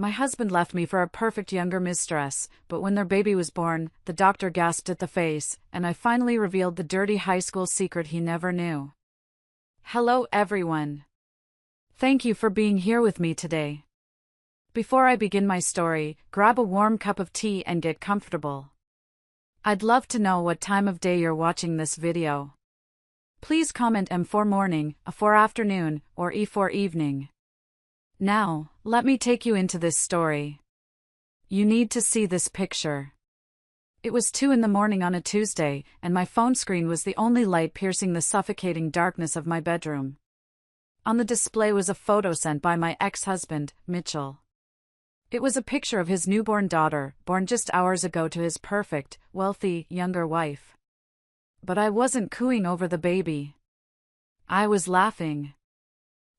My husband left me for a perfect younger Misstress, but when their baby was born, the doctor gasped at the face, and I finally revealed the dirty high school secret he never knew. Hello everyone. Thank you for being here with me today. Before I begin my story, grab a warm cup of tea and get comfortable. I'd love to know what time of day you're watching this video. Please comment M for morning, A for afternoon, or E for evening. Now, let me take you into this story. You need to see this picture. It was 2 a.m. on a Tuesday, and my phone screen was the only light piercing the suffocating darkness of my bedroom. On the display was a photo sent by my ex-husband, Mitchell. It was a picture of his newborn daughter, born just hours ago to his perfect, wealthy, younger wife. But I wasn't cooing over the baby. I was laughing.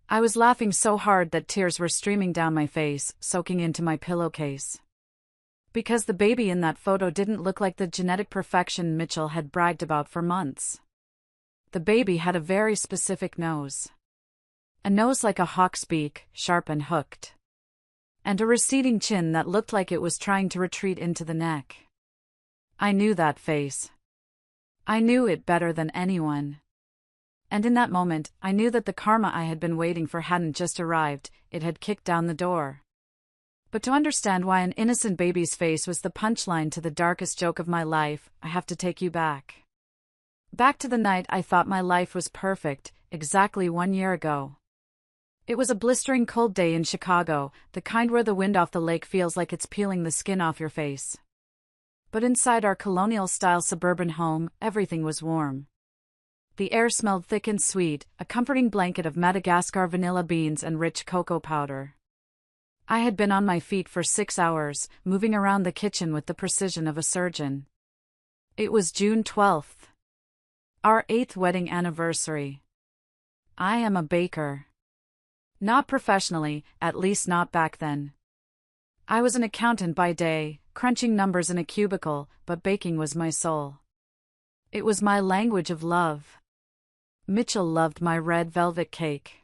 I was laughing so hard that tears were streaming down my face, soaking into my pillowcase. Because the baby in that photo didn't look like the genetic perfection Mitchell had bragged about for months. The baby had a very specific nose. A nose like a hawk's beak, sharp and hooked. And a receding chin that looked like it was trying to retreat into the neck. I knew that face. I knew it better than anyone. And in that moment, I knew that the karma I had been waiting for hadn't just arrived, it had kicked down the door. But to understand why an innocent baby's face was the punchline to the darkest joke of my life, I have to take you back. Back to the night I thought my life was perfect, exactly 1 year ago. It was a blistering cold day in Chicago, the kind where the wind off the lake feels like it's peeling the skin off your face. But inside our colonial-style suburban home, everything was warm. The air smelled thick and sweet, a comforting blanket of Madagascar vanilla beans and rich cocoa powder. I had been on my feet for 6 hours, moving around the kitchen with the precision of a surgeon. It was June 12th. Our 8th wedding anniversary. I am a baker. Not professionally, at least not back then. I was an accountant by day, crunching numbers in a cubicle, but baking was my soul. It was my language of love. Mitchell loved my red velvet cake.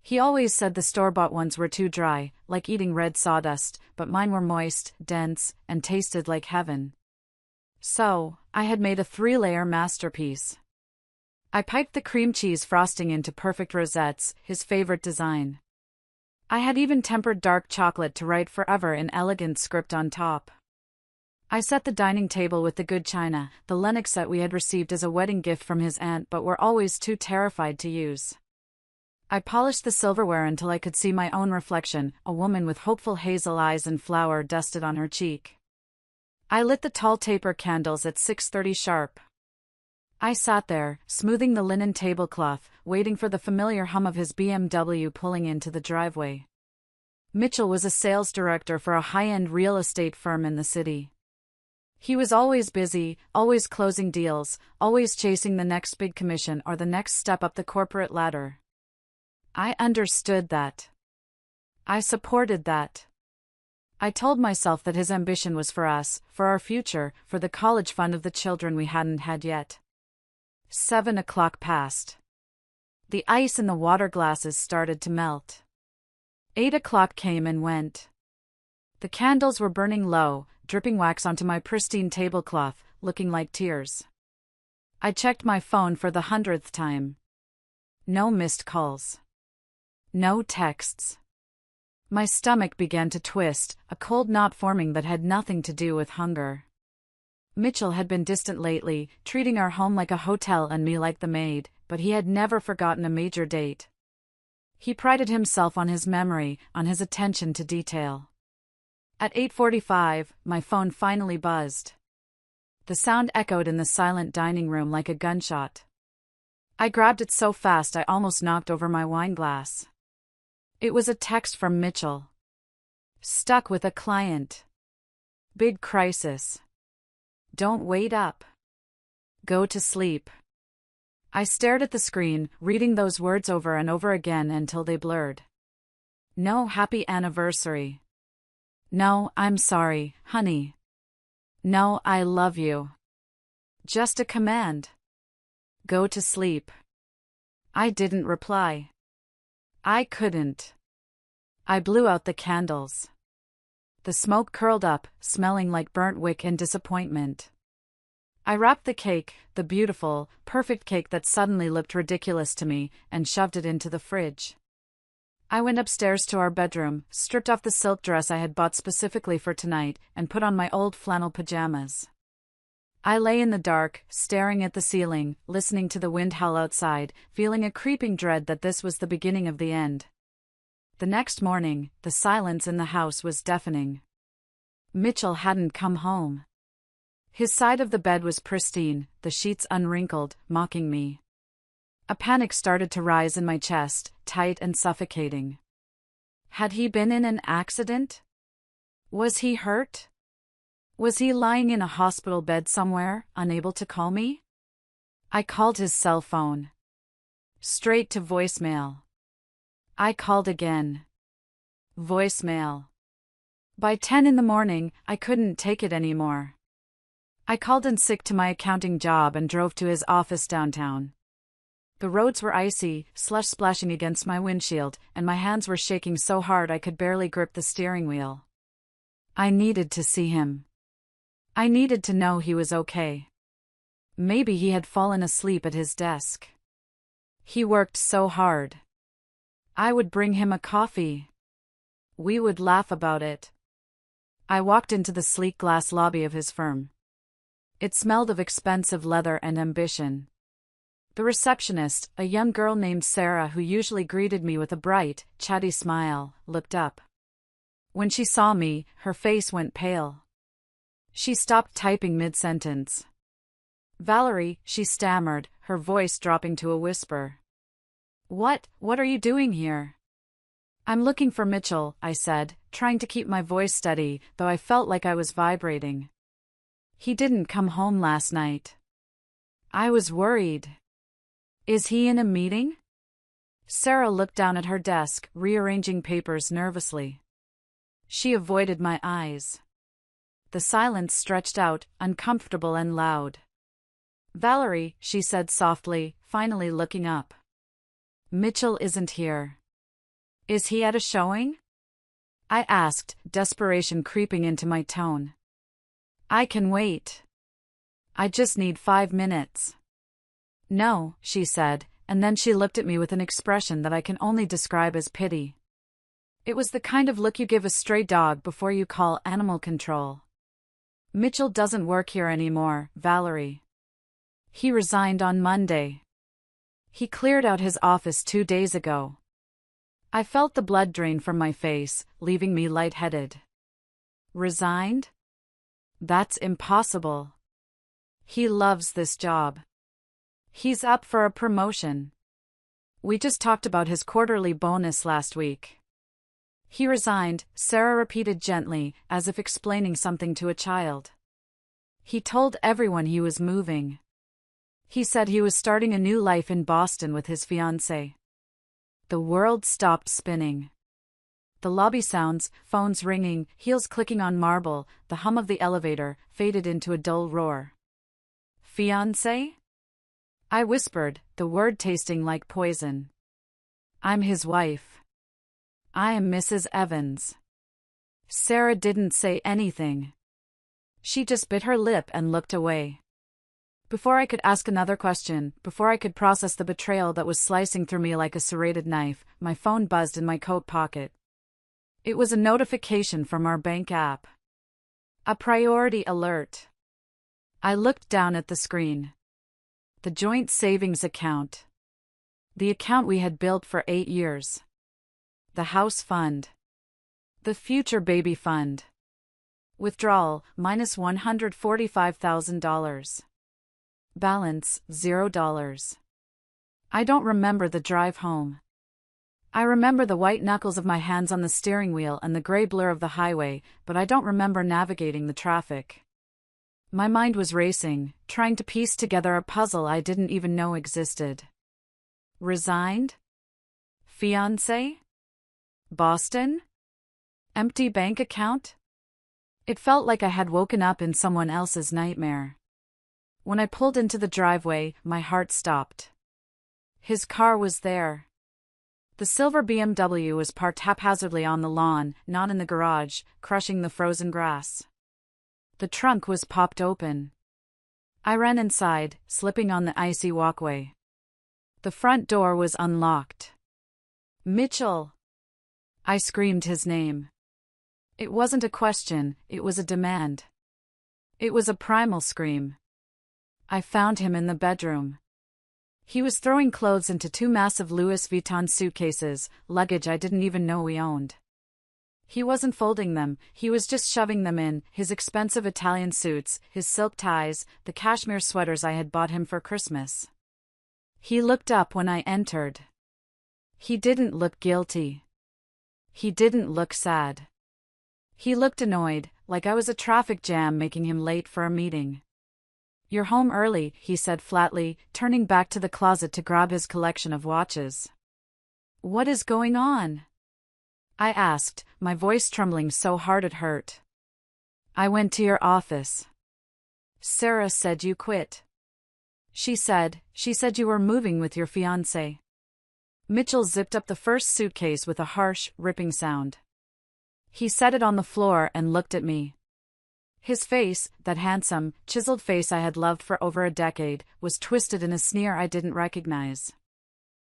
He always said the store-bought ones were too dry, like eating red sawdust, but mine were moist, dense, and tasted like heaven. So, I had made a 3-layer masterpiece. I piped the cream cheese frosting into perfect rosettes, his favorite design. I had even tempered dark chocolate to write forever in elegant script on top. I set the dining table with the good china, the Lennox set we had received as a wedding gift from his aunt but were always too terrified to use. I polished the silverware until I could see my own reflection, a woman with hopeful hazel eyes and flour dusted on her cheek. I lit the tall taper candles at 6:30 sharp. I sat there, smoothing the linen tablecloth, waiting for the familiar hum of his BMW pulling into the driveway. Mitchell was a sales director for a high-end real estate firm in the city. He was always busy, always closing deals, always chasing the next big commission or the next step up the corporate ladder. I understood that. I supported that. I told myself that his ambition was for us, for our future, for the college fund of the children we hadn't had yet. 7 o'clock passed. The ice in the water glasses started to melt. 8 o'clock came and went. The candles were burning low, dripping wax onto my pristine tablecloth, looking like tears. I checked my phone for the 100th time. No missed calls. No texts. My stomach began to twist, a cold knot forming that had nothing to do with hunger. Mitchell had been distant lately, treating our home like a hotel and me like the maid, but he had never forgotten a major date. He prided himself on his memory, on his attention to detail. At 8:45, my phone finally buzzed. The sound echoed in the silent dining room like a gunshot. I grabbed it so fast I almost knocked over my wine glass. It was a text from Mitchell. Stuck with a client. Big crisis. Don't wait up. Go to sleep. I stared at the screen, reading those words over and over again until they blurred. No happy anniversary. No, I'm sorry, honey. No, I love you. Just a command. Go to sleep. I didn't reply. I couldn't. I blew out the candles. The smoke curled up, smelling like burnt wick and disappointment. I wrapped the cake, the beautiful, perfect cake that suddenly looked ridiculous to me, and shoved it into the fridge. I went upstairs to our bedroom, stripped off the silk dress I had bought specifically for tonight, and put on my old flannel pajamas. I lay in the dark, staring at the ceiling, listening to the wind howl outside, feeling a creeping dread that this was the beginning of the end. The next morning, the silence in the house was deafening. Mitchell hadn't come home. His side of the bed was pristine, the sheets unwrinkled, mocking me. A panic started to rise in my chest, tight and suffocating. Had he been in an accident? Was he hurt? Was he lying in a hospital bed somewhere, unable to call me? I called his cell phone. Straight to voicemail. I called again. Voicemail. By 10 in the morning, I couldn't take it anymore. I called in sick to my accounting job and drove to his office downtown. The roads were icy, slush splashing against my windshield, and my hands were shaking so hard I could barely grip the steering wheel. I needed to see him. I needed to know he was okay. Maybe he had fallen asleep at his desk. He worked so hard. I would bring him a coffee. We would laugh about it. I walked into the sleek glass lobby of his firm. It smelled of expensive leather and ambition. The receptionist, a young girl named Sarah who usually greeted me with a bright, chatty smile, looked up. When she saw me, her face went pale. She stopped typing mid-sentence. "Valerie," she stammered, her voice dropping to a whisper. What are you doing here?" "I'm looking for Mitchell," I said, trying to keep my voice steady, though I felt like I was vibrating. "He didn't come home last night." I was worried. "Is he in a meeting?" Sarah looked down at her desk, rearranging papers nervously. She avoided my eyes. The silence stretched out, uncomfortable and loud. "Valerie," she said softly, finally looking up. "Mitchell isn't here." "Is he at a showing?" I asked, desperation creeping into my tone. "I can wait. I just need 5 minutes." "No," she said, and then she looked at me with an expression that I can only describe as pity. It was the kind of look you give a stray dog before you call animal control. "Mitchell doesn't work here anymore, Valerie. He resigned on Monday. He cleared out his office 2 days ago." I felt the blood drain from my face, leaving me lightheaded. "Resigned? That's impossible. He loves this job. He's up for a promotion. We just talked about his quarterly bonus last week." "He resigned," Sarah repeated gently, as if explaining something to a child. "He told everyone he was moving. He said he was starting a new life in Boston with his fiancée." The world stopped spinning. The lobby sounds, phones ringing, heels clicking on marble, the hum of the elevator, faded into a dull roar. "Fiancé?" I whispered, the word tasting like poison. "I'm his wife. I am Mrs. Evans." Sarah didn't say anything. She just bit her lip and looked away. Before I could ask another question, before I could process the betrayal that was slicing through me like a serrated knife, my phone buzzed in my coat pocket. It was a notification from our bank app. A priority alert. I looked down at the screen. The joint savings account. The account we had built for 8 years. The house fund. The future baby fund. Withdrawal, minus $145,000. Balance, $0. I don't remember the drive home. I remember the white knuckles of my hands on the steering wheel and the gray blur of the highway, but I don't remember navigating the traffic. My mind was racing, trying to piece together a puzzle I didn't even know existed. Resigned? Fiancé? Boston? Empty bank account? It felt like I had woken up in someone else's nightmare. When I pulled into the driveway, my heart stopped. His car was there. The silver BMW was parked haphazardly on the lawn, not in the garage, crushing the frozen grass. The trunk was popped open. I ran inside, slipping on the icy walkway. The front door was unlocked. "Mitchell!" I screamed his name. It wasn't a question, it was a demand. It was a primal scream. I found him in the bedroom. He was throwing clothes into 2 massive Louis Vuitton suitcases, luggage I didn't even know we owned. He wasn't folding them, he was just shoving them in, his expensive Italian suits, his silk ties, the cashmere sweaters I had bought him for Christmas. He looked up when I entered. He didn't look guilty. He didn't look sad. He looked annoyed, like I was a traffic jam making him late for a meeting. "You're home early," he said flatly, turning back to the closet to grab his collection of watches. "What is going on?" I asked, my voice trembling so hard it hurt. "I went to your office. Sarah said you quit. She said you were moving with your fiancé." Mitchell zipped up the first suitcase with a harsh, ripping sound. He set it on the floor and looked at me. His face, that handsome, chiseled face I had loved for over a decade, was twisted in a sneer I didn't recognize.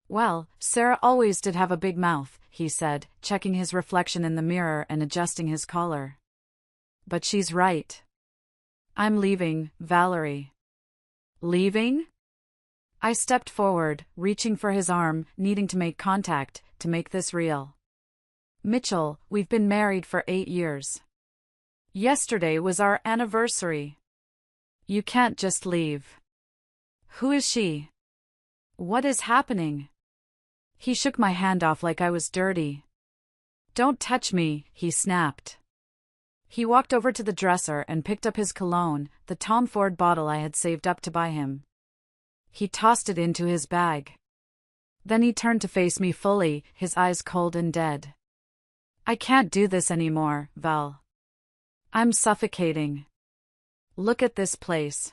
"Well, Sarah always did have a big mouth," he said, checking his reflection in the mirror and adjusting his collar. "But she's right. I'm leaving, Valery." "Leaving?" I stepped forward, reaching for his arm, needing to make contact, to make this real. "Mitchell, we've been married for 8 years. Yesterday was our anniversary. You can't just leave." "Who is she? What is happening?" He shook my hand off like I was dirty. "Don't touch me," he snapped. He walked over to the dresser and picked up his cologne, the Tom Ford bottle I had saved up to buy him. He tossed it into his bag. Then he turned to face me fully, his eyes cold and dead. "I can't do this anymore, Val. I'm suffocating. Look at this place."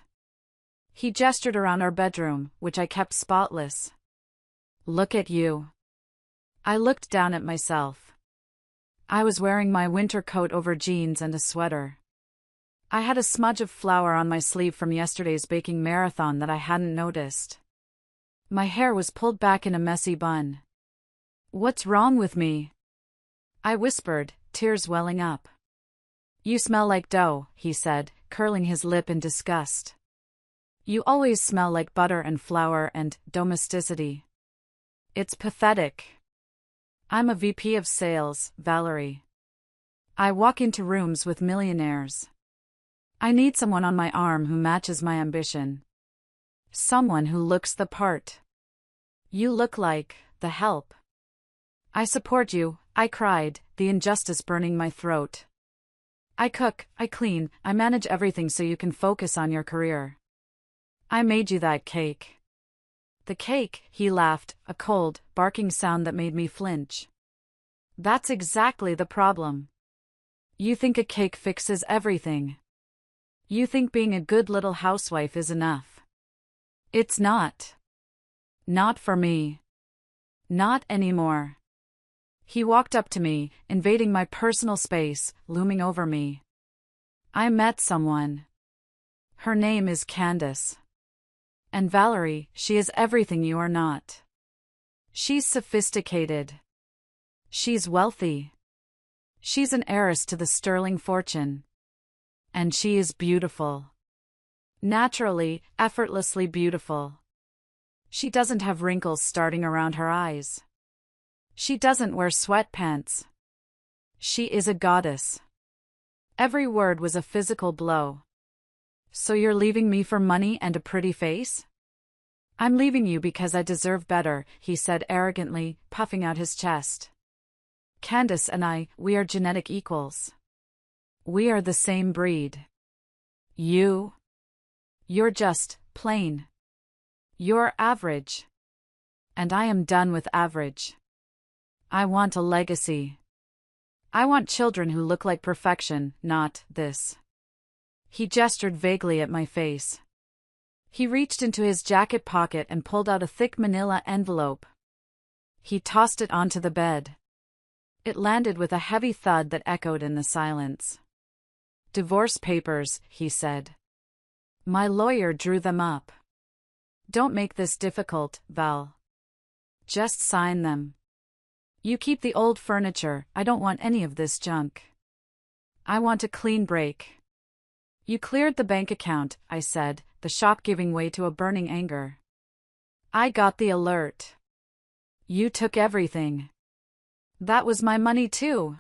He gestured around our bedroom, which I kept spotless. "Look at you." I looked down at myself. I was wearing my winter coat over jeans and a sweater. I had a smudge of flour on my sleeve from yesterday's baking marathon that I hadn't noticed. My hair was pulled back in a messy bun. "What's wrong with me?" I whispered, tears welling up. "You smell like dough," he said, curling his lip in disgust. "You always smell like butter and flour and domesticity. It's pathetic. I'm a VP of sales, Valery. I walk into rooms with millionaires. I need someone on my arm who matches my ambition. Someone who looks the part. You look like the help." "I support you," I cried, the injustice burning my throat. "I cook, I clean, I manage everything so you can focus on your career. I made you that cake." "The cake," he laughed, a cold, barking sound that made me flinch. "That's exactly the problem. You think a cake fixes everything. You think being a good little housewife is enough. It's not. Not for me. Not anymore." He walked up to me, invading my personal space, looming over me. "I met someone. Her name is Candace. And Valery, she is everything you are not. She's sophisticated. She's wealthy. She's an heiress to the sterling fortune. And she is beautiful. Naturally, effortlessly beautiful. She doesn't have wrinkles starting around her eyes. She doesn't wear sweatpants. She is a goddess." Every word was a physical blow. "So you're leaving me for money and a pretty face?" "I'm leaving you because I deserve better," he said arrogantly, puffing out his chest. "Candace and I, we are genetic equals. We are the same breed. You're just plain. You're average. And I am done with average. I want a legacy. I want children who look like perfection, not this." He gestured vaguely at my face. He reached into his jacket pocket and pulled out a thick manila envelope. He tossed it onto the bed. It landed with a heavy thud that echoed in the silence. "Divorce papers," he said. "My lawyer drew them up. Don't make this difficult, Val. Just sign them. You keep the old furniture, I don't want any of this junk. I want a clean break." "You cleared the bank account," I said, the shock giving way to a burning anger. "I got the alert. You took everything. That was my money too."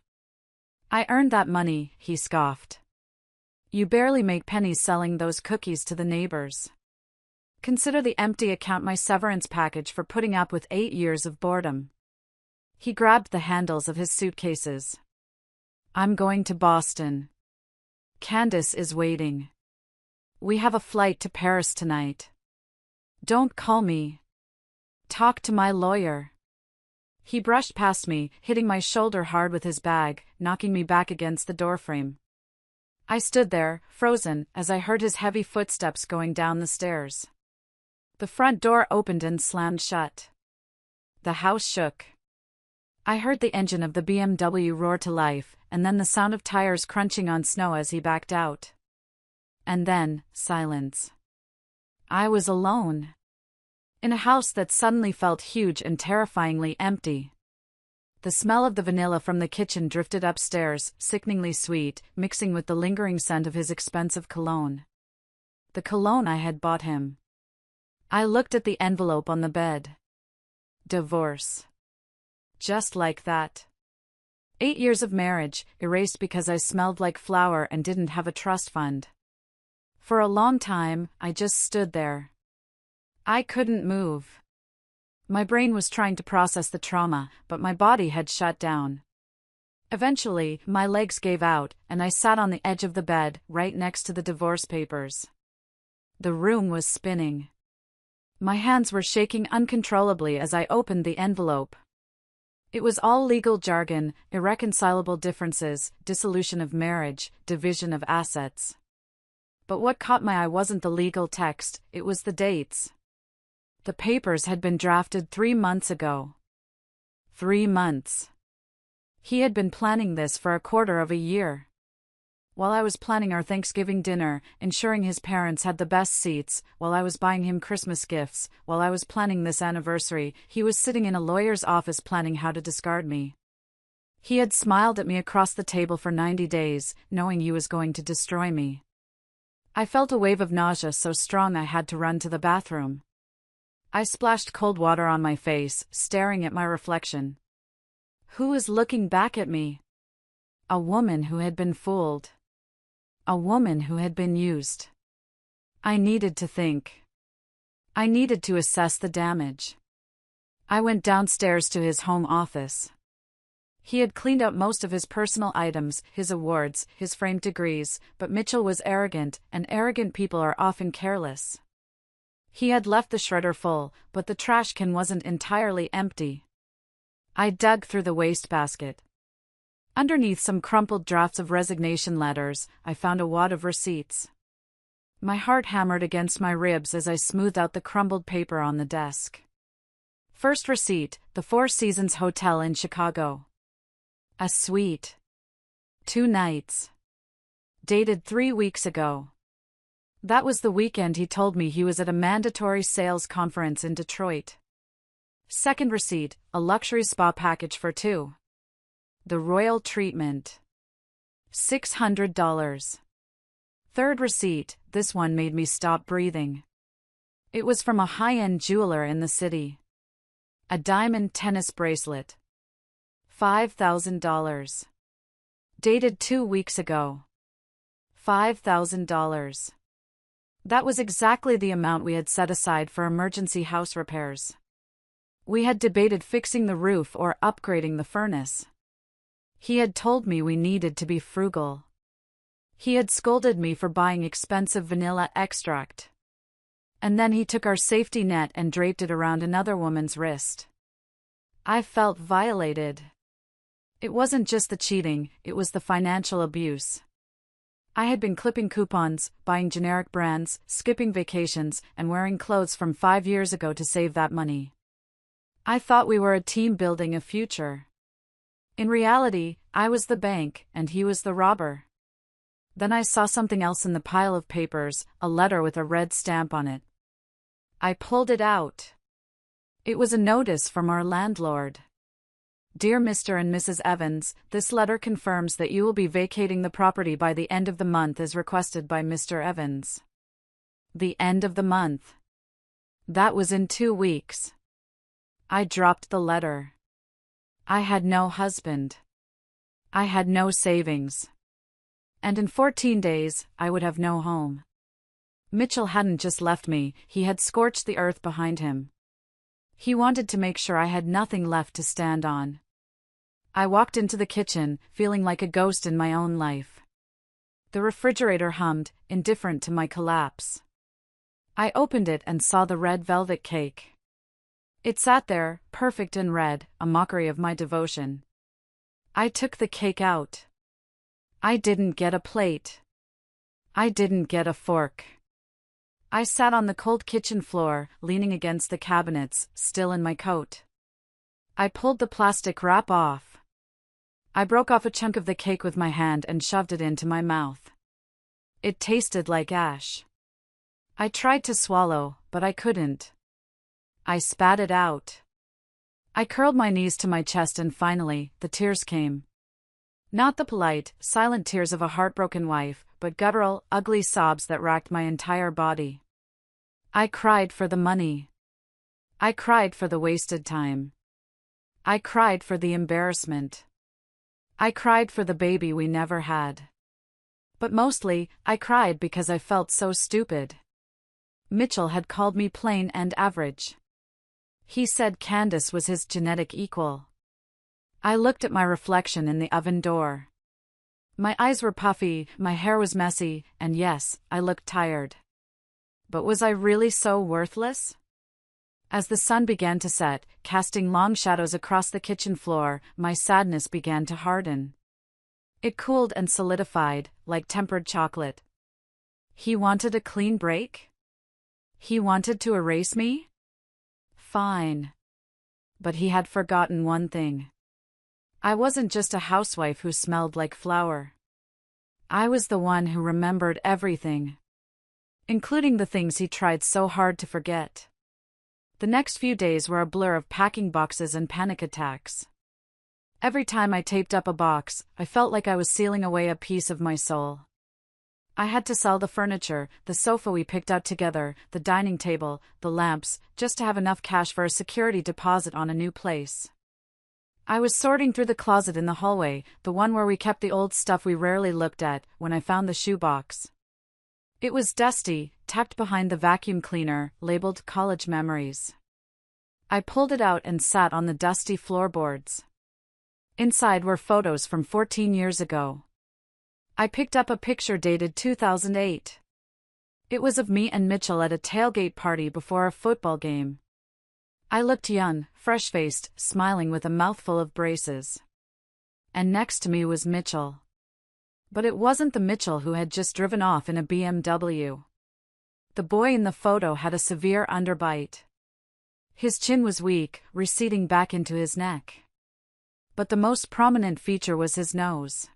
"I earned that money," he scoffed. "You barely make pennies selling those cookies to the neighbors. Consider the empty account my severance package for putting up with 8 years of boredom." He grabbed the handles of his suitcases. "I'm going to Boston. Candace is waiting. We have a flight to Paris tonight. Don't call me. Talk to my lawyer." He brushed past me, hitting my shoulder hard with his bag, knocking me back against the doorframe. I stood there, frozen, as I heard his heavy footsteps going down the stairs. The front door opened and slammed shut. The house shook. I heard the engine of the BMW roar to life, and then the sound of tires crunching on snow as he backed out. And then, silence. I was alone. In a house that suddenly felt huge and terrifyingly empty. The smell of the vanilla from the kitchen drifted upstairs, sickeningly sweet, mixing with the lingering scent of his expensive cologne. The cologne I had bought him. I looked at the envelope on the bed. Divorce. Just like that. 8 years of marriage, erased because I smelled like flour and didn't have a trust fund. For a long time, I just stood there. I couldn't move. My brain was trying to process the trauma, but my body had shut down. Eventually, my legs gave out, and I sat on the edge of the bed, right next to the divorce papers. The room was spinning. My hands were shaking uncontrollably as I opened the envelope. It was all legal jargon, irreconcilable differences, dissolution of marriage, division of assets. But what caught my eye wasn't the legal text, it was the dates. The papers had been drafted 3 months ago. 3 months. He had been planning this for a quarter of a year. While I was planning our Thanksgiving dinner, ensuring his parents had the best seats, while I was buying him Christmas gifts, while I was planning this anniversary, he was sitting in a lawyer's office planning how to discard me. He had smiled at me across the table for 90 days, knowing he was going to destroy me. I felt a wave of nausea so strong I had to run to the bathroom. I splashed cold water on my face, staring at my reflection. Who was looking back at me? A woman who had been fooled. A woman who had been used. I needed to think. I needed to assess the damage. I went downstairs to his home office. He had cleaned up most of his personal items, his awards, his framed degrees, but Mitchell was arrogant, and arrogant people are often careless. He had left the shredder full, but the trash can wasn't entirely empty. I dug through the wastebasket. Underneath some crumpled drafts of resignation letters, I found a wad of receipts. My heart hammered against my ribs as I smoothed out the crumbled paper on the desk. First receipt, the Four Seasons Hotel in Chicago. A suite. 2 nights. Dated 3 weeks ago. That was the weekend he told me he was at a mandatory sales conference in Detroit. Second receipt, a luxury spa package for 2. The royal treatment. $600. Third receipt, this one made me stop breathing. It was from a high-end jeweler in the city. A diamond tennis bracelet. $5,000. Dated 2 weeks ago. $5,000. That was exactly the amount we had set aside for emergency house repairs. We had debated fixing the roof or upgrading the furnace. He had told me we needed to be frugal. He had scolded me for buying expensive vanilla extract. And then he took our safety net and draped it around another woman's wrist. I felt violated. It wasn't just the cheating, it was the financial abuse. I had been clipping coupons, buying generic brands, skipping vacations, and wearing clothes from 5 years ago to save that money. I thought we were a team building a future. In reality, I was the bank, and he was the robber. Then I saw something else in the pile of papers, a letter with a red stamp on it. I pulled it out. It was a notice from our landlord. Dear Mr. and Mrs. Evans, this letter confirms that you will be vacating the property by the end of the month as requested by Mr. Evans. The end of the month. That was in 2 weeks. I dropped the letter. I had no husband. I had no savings. And in 14 days, I would have no home. Mitchell hadn't just left me, he had scorched the earth behind him. He wanted to make sure I had nothing left to stand on. I walked into the kitchen, feeling like a ghost in my own life. The refrigerator hummed, indifferent to my collapse. I opened it and saw the red velvet cake. It sat there, perfect and red, a mockery of my devotion. I took the cake out. I didn't get a plate. I didn't get a fork. I sat on the cold kitchen floor, leaning against the cabinets, still in my coat. I pulled the plastic wrap off. I broke off a chunk of the cake with my hand and shoved it into my mouth. It tasted like ash. I tried to swallow, but I couldn't. I spat it out. I curled my knees to my chest and finally, the tears came. Not the polite, silent tears of a heartbroken wife, but guttural, ugly sobs that racked my entire body. I cried for the money. I cried for the wasted time. I cried for the embarrassment. I cried for the baby we never had. But mostly, I cried because I felt so stupid. Mitchell had called me plain and average. He said Candace was his genetic equal. I looked at my reflection in the oven door. My eyes were puffy, my hair was messy, and yes, I looked tired. But was I really so worthless? As the sun began to set, casting long shadows across the kitchen floor, my sadness began to harden. It cooled and solidified, like tempered chocolate. He wanted a clean break? He wanted to erase me? Fine. But he had forgotten one thing. I wasn't just a housewife who smelled like flour. I was the one who remembered everything. Including the things he tried so hard to forget. The next few days were a blur of packing boxes and panic attacks. Every time I taped up a box, I felt like I was sealing away a piece of my soul. I had to sell the furniture, the sofa we picked out together, the dining table, the lamps, just to have enough cash for a security deposit on a new place. I was sorting through the closet in the hallway, the one where we kept the old stuff we rarely looked at, when I found the shoebox. It was dusty, tucked behind the vacuum cleaner, labeled College Memories. I pulled it out and sat on the dusty floorboards. Inside were photos from 14 years ago. I picked up a picture dated 2008. It was of me and Mitchell at a tailgate party before a football game. I looked young, fresh-faced, smiling with a mouthful of braces. And next to me was Mitchell. But it wasn't the Mitchell who had just driven off in a BMW. The boy in the photo had a severe underbite. His chin was weak, receding back into his neck. But the most prominent feature was his nose.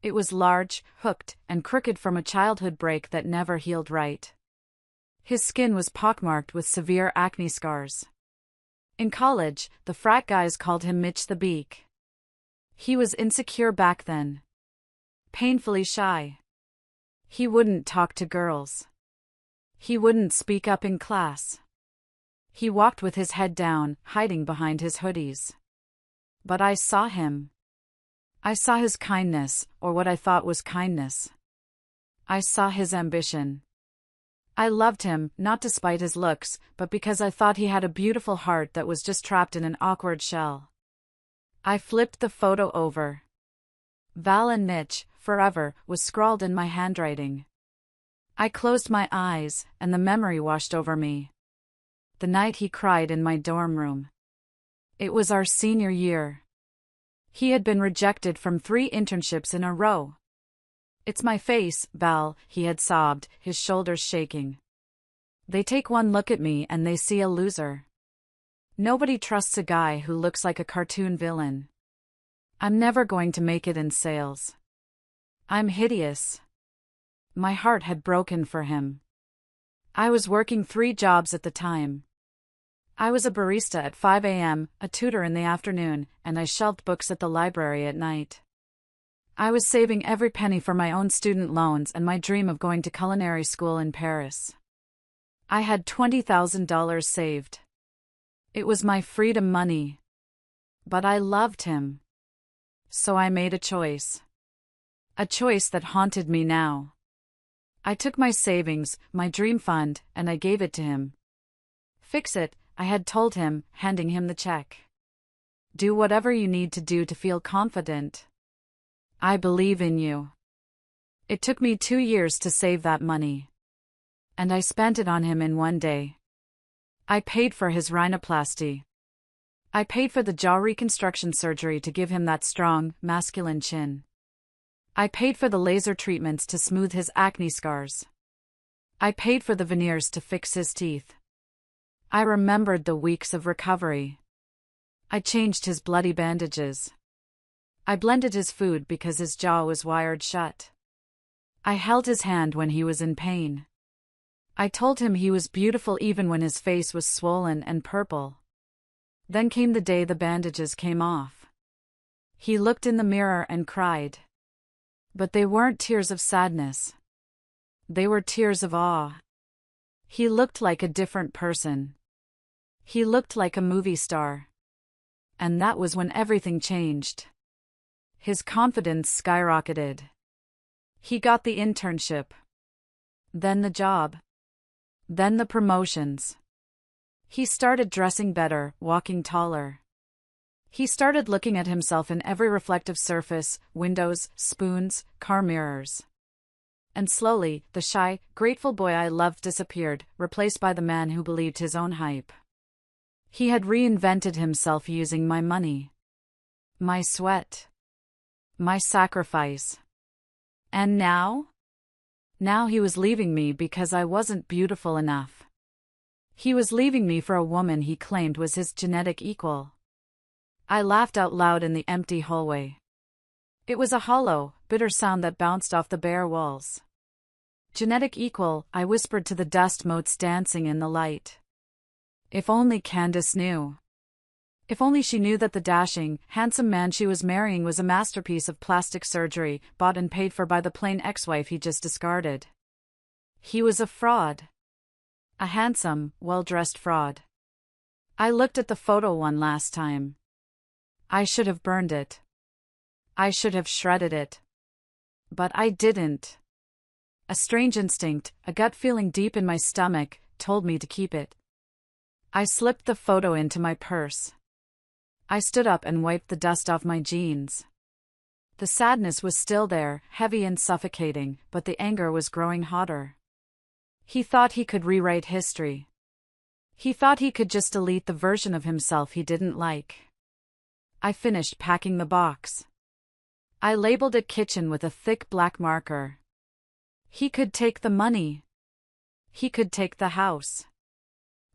It was large, hooked, and crooked from a childhood break that never healed right. His skin was pockmarked with severe acne scars. In college, the frat guys called him Mitch the Beak. He was insecure back then. Painfully shy. He wouldn't talk to girls. He wouldn't speak up in class. He walked with his head down, hiding behind his hoodies. But I saw him. I saw his kindness, or what I thought was kindness. I saw his ambition. I loved him, not despite his looks, but because I thought he had a beautiful heart that was just trapped in an awkward shell. I flipped the photo over. Val and Mitch, forever, was scrawled in my handwriting. I closed my eyes, and the memory washed over me. The night he cried in my dorm room. It was our senior year. He had been rejected from 3 internships in a row. "It's my face, Val," he had sobbed, his shoulders shaking. "They take one look at me and they see a loser. Nobody trusts a guy who looks like a cartoon villain. I'm never going to make it in sales. I'm hideous. My heart had broken for him. I was working 3 jobs at the time. I was a barista at 5 a.m., a tutor in the afternoon, and I shelved books at the library at night. I was saving every penny for my own student loans and my dream of going to culinary school in Paris. I had $20,000 saved. It was my freedom money. But I loved him. So I made a choice. A choice that haunted me now. I took my savings, my dream fund, and I gave it to him. Fix it, I had told him, handing him the check. Do whatever you need to do to feel confident. I believe in you. It took me 2 years to save that money. And I spent it on him in 1 day. I paid for his rhinoplasty. I paid for the jaw reconstruction surgery to give him that strong, masculine chin. I paid for the laser treatments to smooth his acne scars. I paid for the veneers to fix his teeth. I remembered the weeks of recovery. I changed his bloody bandages. I blended his food because his jaw was wired shut. I held his hand when he was in pain. I told him he was beautiful even when his face was swollen and purple. Then came the day the bandages came off. He looked in the mirror and cried. But they weren't tears of sadness. They were tears of awe. He looked like a different person. He looked like a movie star. And that was when everything changed. His confidence skyrocketed. He got the internship. Then the job. Then the promotions. He started dressing better, walking taller. He started looking at himself in every reflective surface, windows, spoons, car mirrors. And slowly, the shy, grateful boy I loved disappeared, replaced by the man who believed his own hype. He had reinvented himself using my money. My sweat. My sacrifice. And now? Now he was leaving me because I wasn't beautiful enough. He was leaving me for a woman he claimed was his genetic equal. I laughed out loud in the empty hallway. It was a hollow, bitter sound that bounced off the bare walls. Genetic equal, I whispered to the dust motes dancing in the light. If only Candace knew. If only she knew that the dashing, handsome man she was marrying was a masterpiece of plastic surgery, bought and paid for by the plain ex-wife he just discarded. He was a fraud. A handsome, well-dressed fraud. I looked at the photo one last time. I should have burned it. I should have shredded it. But I didn't. A strange instinct, a gut feeling deep in my stomach, told me to keep it. I slipped the photo into my purse. I stood up and wiped the dust off my jeans. The sadness was still there, heavy and suffocating, but the anger was growing hotter. He thought he could rewrite history. He thought he could just delete the version of himself he didn't like. I finished packing the box. I labeled it kitchen with a thick black marker. He could take the money. He could take the house.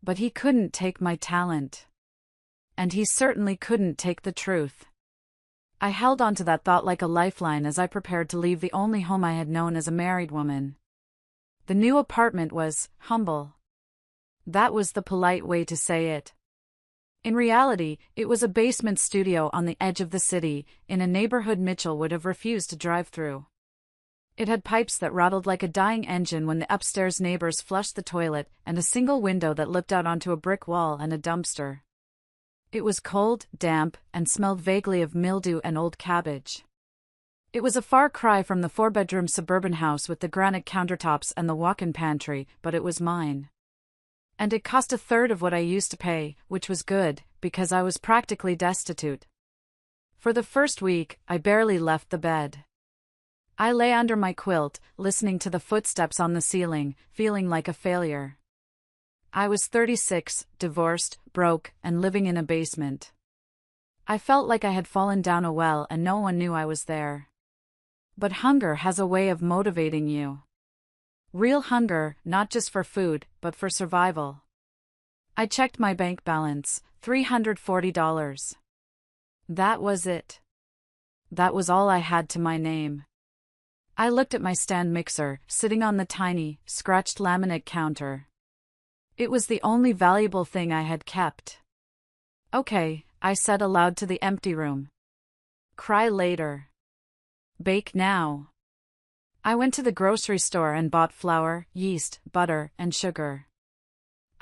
But he couldn't take my talent. And he certainly couldn't take the truth. I held on to that thought like a lifeline as I prepared to leave the only home I had known as a married woman. The new apartment was humble. That was the polite way to say it. In reality, it was a basement studio on the edge of the city, in a neighborhood Mitchell would have refused to drive through. It had pipes that rattled like a dying engine when the upstairs neighbors flushed the toilet, and a single window that looked out onto a brick wall and a dumpster. It was cold, damp, and smelled vaguely of mildew and old cabbage. It was a far cry from the 4-bedroom suburban house with the granite countertops and the walk-in pantry, but it was mine. And it cost a third of what I used to pay, which was good, because I was practically destitute. For the first week, I barely left the bed. I lay under my quilt, listening to the footsteps on the ceiling, feeling like a failure. I was 36, divorced, broke, and living in a basement. I felt like I had fallen down a well and no one knew I was there. But hunger has a way of motivating you. Real hunger, not just for food, but for survival. I checked my bank balance, $340. That was it. That was all I had to my name. I looked at my stand mixer, sitting on the tiny, scratched laminate counter. It was the only valuable thing I had kept. Okay, I said aloud to the empty room. Cry later. Bake now. I went to the grocery store and bought flour, yeast, butter, and sugar.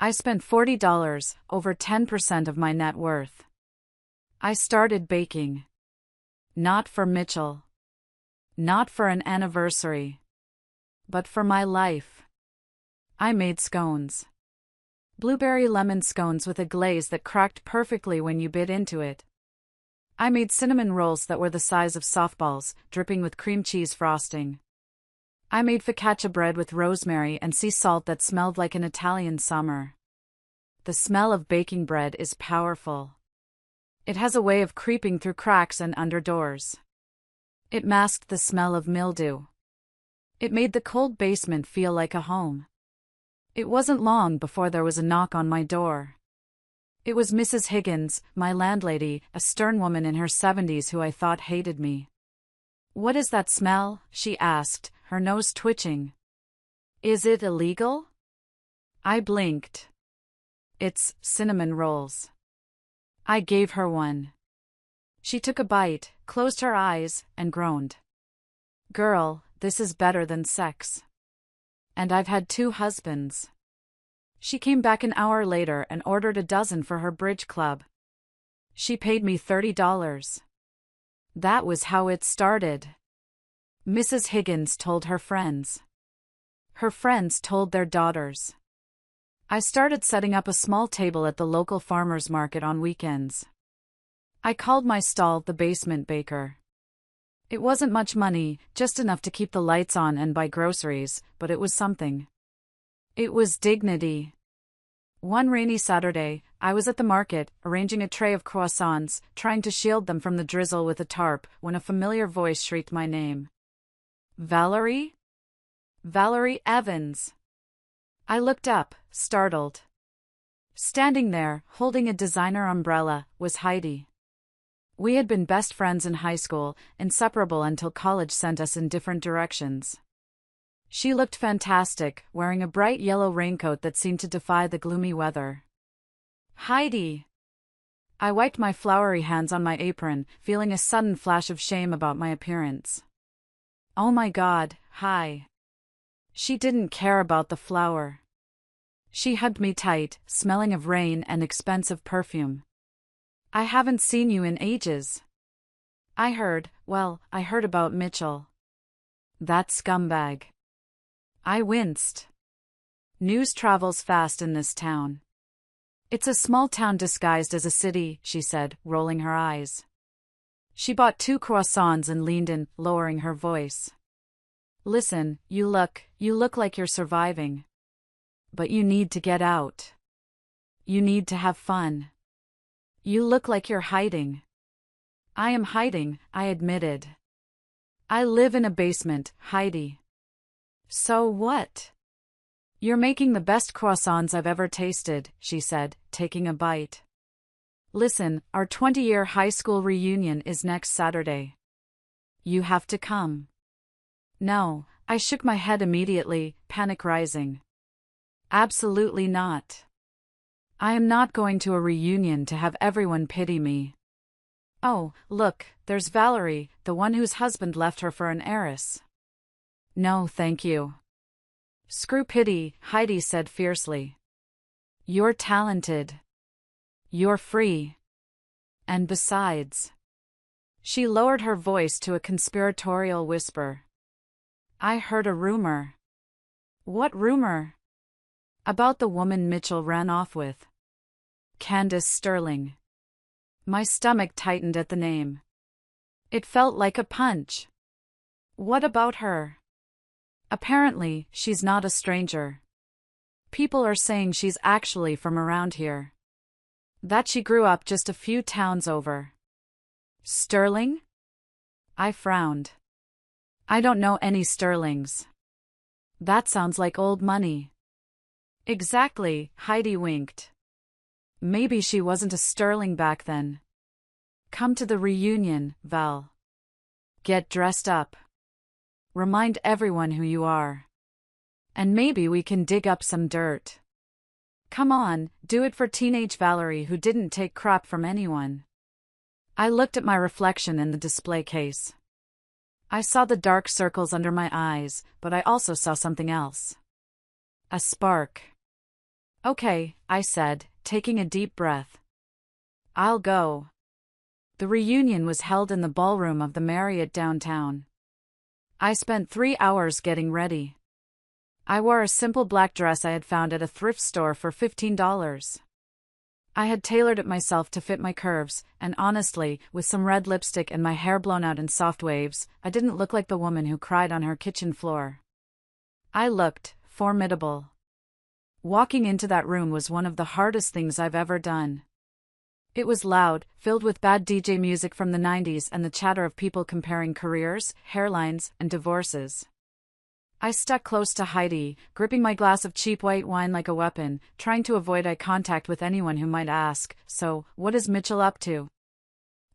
I spent $40, over 10% of my net worth. I started baking. Not for Mitchell. Not for an anniversary. But for my life. I made scones. Blueberry lemon scones with a glaze that cracked perfectly when you bit into it. I made cinnamon rolls that were the size of softballs, dripping with cream cheese frosting. I made focaccia bread with rosemary and sea salt that smelled like an Italian summer. The smell of baking bread is powerful. It has a way of creeping through cracks and under doors. It masked the smell of mildew. It made the cold basement feel like a home. It wasn't long before there was a knock on my door. It was Mrs. Higgins, my landlady, a stern woman in her 70s who I thought hated me. "What is that smell?" she asked, her nose twitching. "Is it illegal?" I blinked. "It's cinnamon rolls." I gave her one. She took a bite, closed her eyes, and groaned. "Girl, this is better than sex. And I've had 2 husbands." She came back an hour later and ordered a dozen for her bridge club. She paid me $30. That was how it started. Mrs. Higgins told her friends. Her friends told their daughters. I started setting up a small table at the local farmers market on weekends. I called my stall the Basement Baker. It wasn't much money, just enough to keep the lights on and buy groceries, but it was something. It was dignity. One rainy Saturday, I was at the market, arranging a tray of croissants, trying to shield them from the drizzle with a tarp, when a familiar voice shrieked my name. "Valerie? Valerie Evans." I looked up, startled. Standing there, holding a designer umbrella, was Heidi. We had been best friends in high school, inseparable until college sent us in different directions. She looked fantastic, wearing a bright yellow raincoat that seemed to defy the gloomy weather. "Heidi!" I wiped my floury hands on my apron, feeling a sudden flash of shame about my appearance. Oh my God, hi. She didn't care about the flour. She hugged me tight, smelling of rain and expensive perfume. "I haven't seen you in ages." I heard about Mitchell. That scumbag. I winced. News travels fast in this town. "It's a small town disguised as a city," she said, rolling her eyes. She bought 2 croissants and leaned in, lowering her voice. "Listen, you look like you're surviving. But you need to get out. You need to have fun. You look like you're hiding." "I am hiding," I admitted. "I live in a basement, Heidi." "So what?" "You're making the best croissants I've ever tasted," she said, taking a bite. "Listen, our 20-year high school reunion is next Saturday. You have to come." "No," I shook my head immediately, panic rising. "Absolutely not. I am not going to a reunion to have everyone pity me." "Oh, look, there's Valerie, the one whose husband left her for an heiress." "No, thank you." "Screw pity," Heidi said fiercely. "You're talented. You're free. And besides..." She lowered her voice to a conspiratorial whisper. "I heard a rumor." "What rumor?" "About the woman Mitchell ran off with. Candace Sterling." My stomach tightened at the name. It felt like a punch. "What about her?" "Apparently, she's not a stranger. People are saying she's actually from around here. That she grew up just a few towns over." "Sterling?" I frowned. "I don't know any Sterlings." "That sounds like old money." "Exactly," Heidi winked. Maybe she wasn't a sterling back then. Come to the reunion, Val. Get dressed up. Remind everyone who you are. And maybe we can dig up some dirt. Come on, do it for teenage Valerie who didn't take crap from anyone. I looked at my reflection in the display case. I saw the dark circles under my eyes, but I also saw something else. A spark. Okay, I said, taking a deep breath. I'll go. The reunion was held in the ballroom of the Marriott downtown. I spent 3 hours getting ready. I wore a simple black dress I had found at a thrift store for $15. I had tailored it myself to fit my curves, and honestly, with some red lipstick and my hair blown out in soft waves, I didn't look like the woman who cried on her kitchen floor. I looked formidable. Walking into that room was one of the hardest things I've ever done. It was loud, filled with bad DJ music from the 90s and the chatter of people comparing careers, hairlines, and divorces. I stuck close to Heidi, gripping my glass of cheap white wine like a weapon, trying to avoid eye contact with anyone who might ask, "So, what is Mitchell up to?"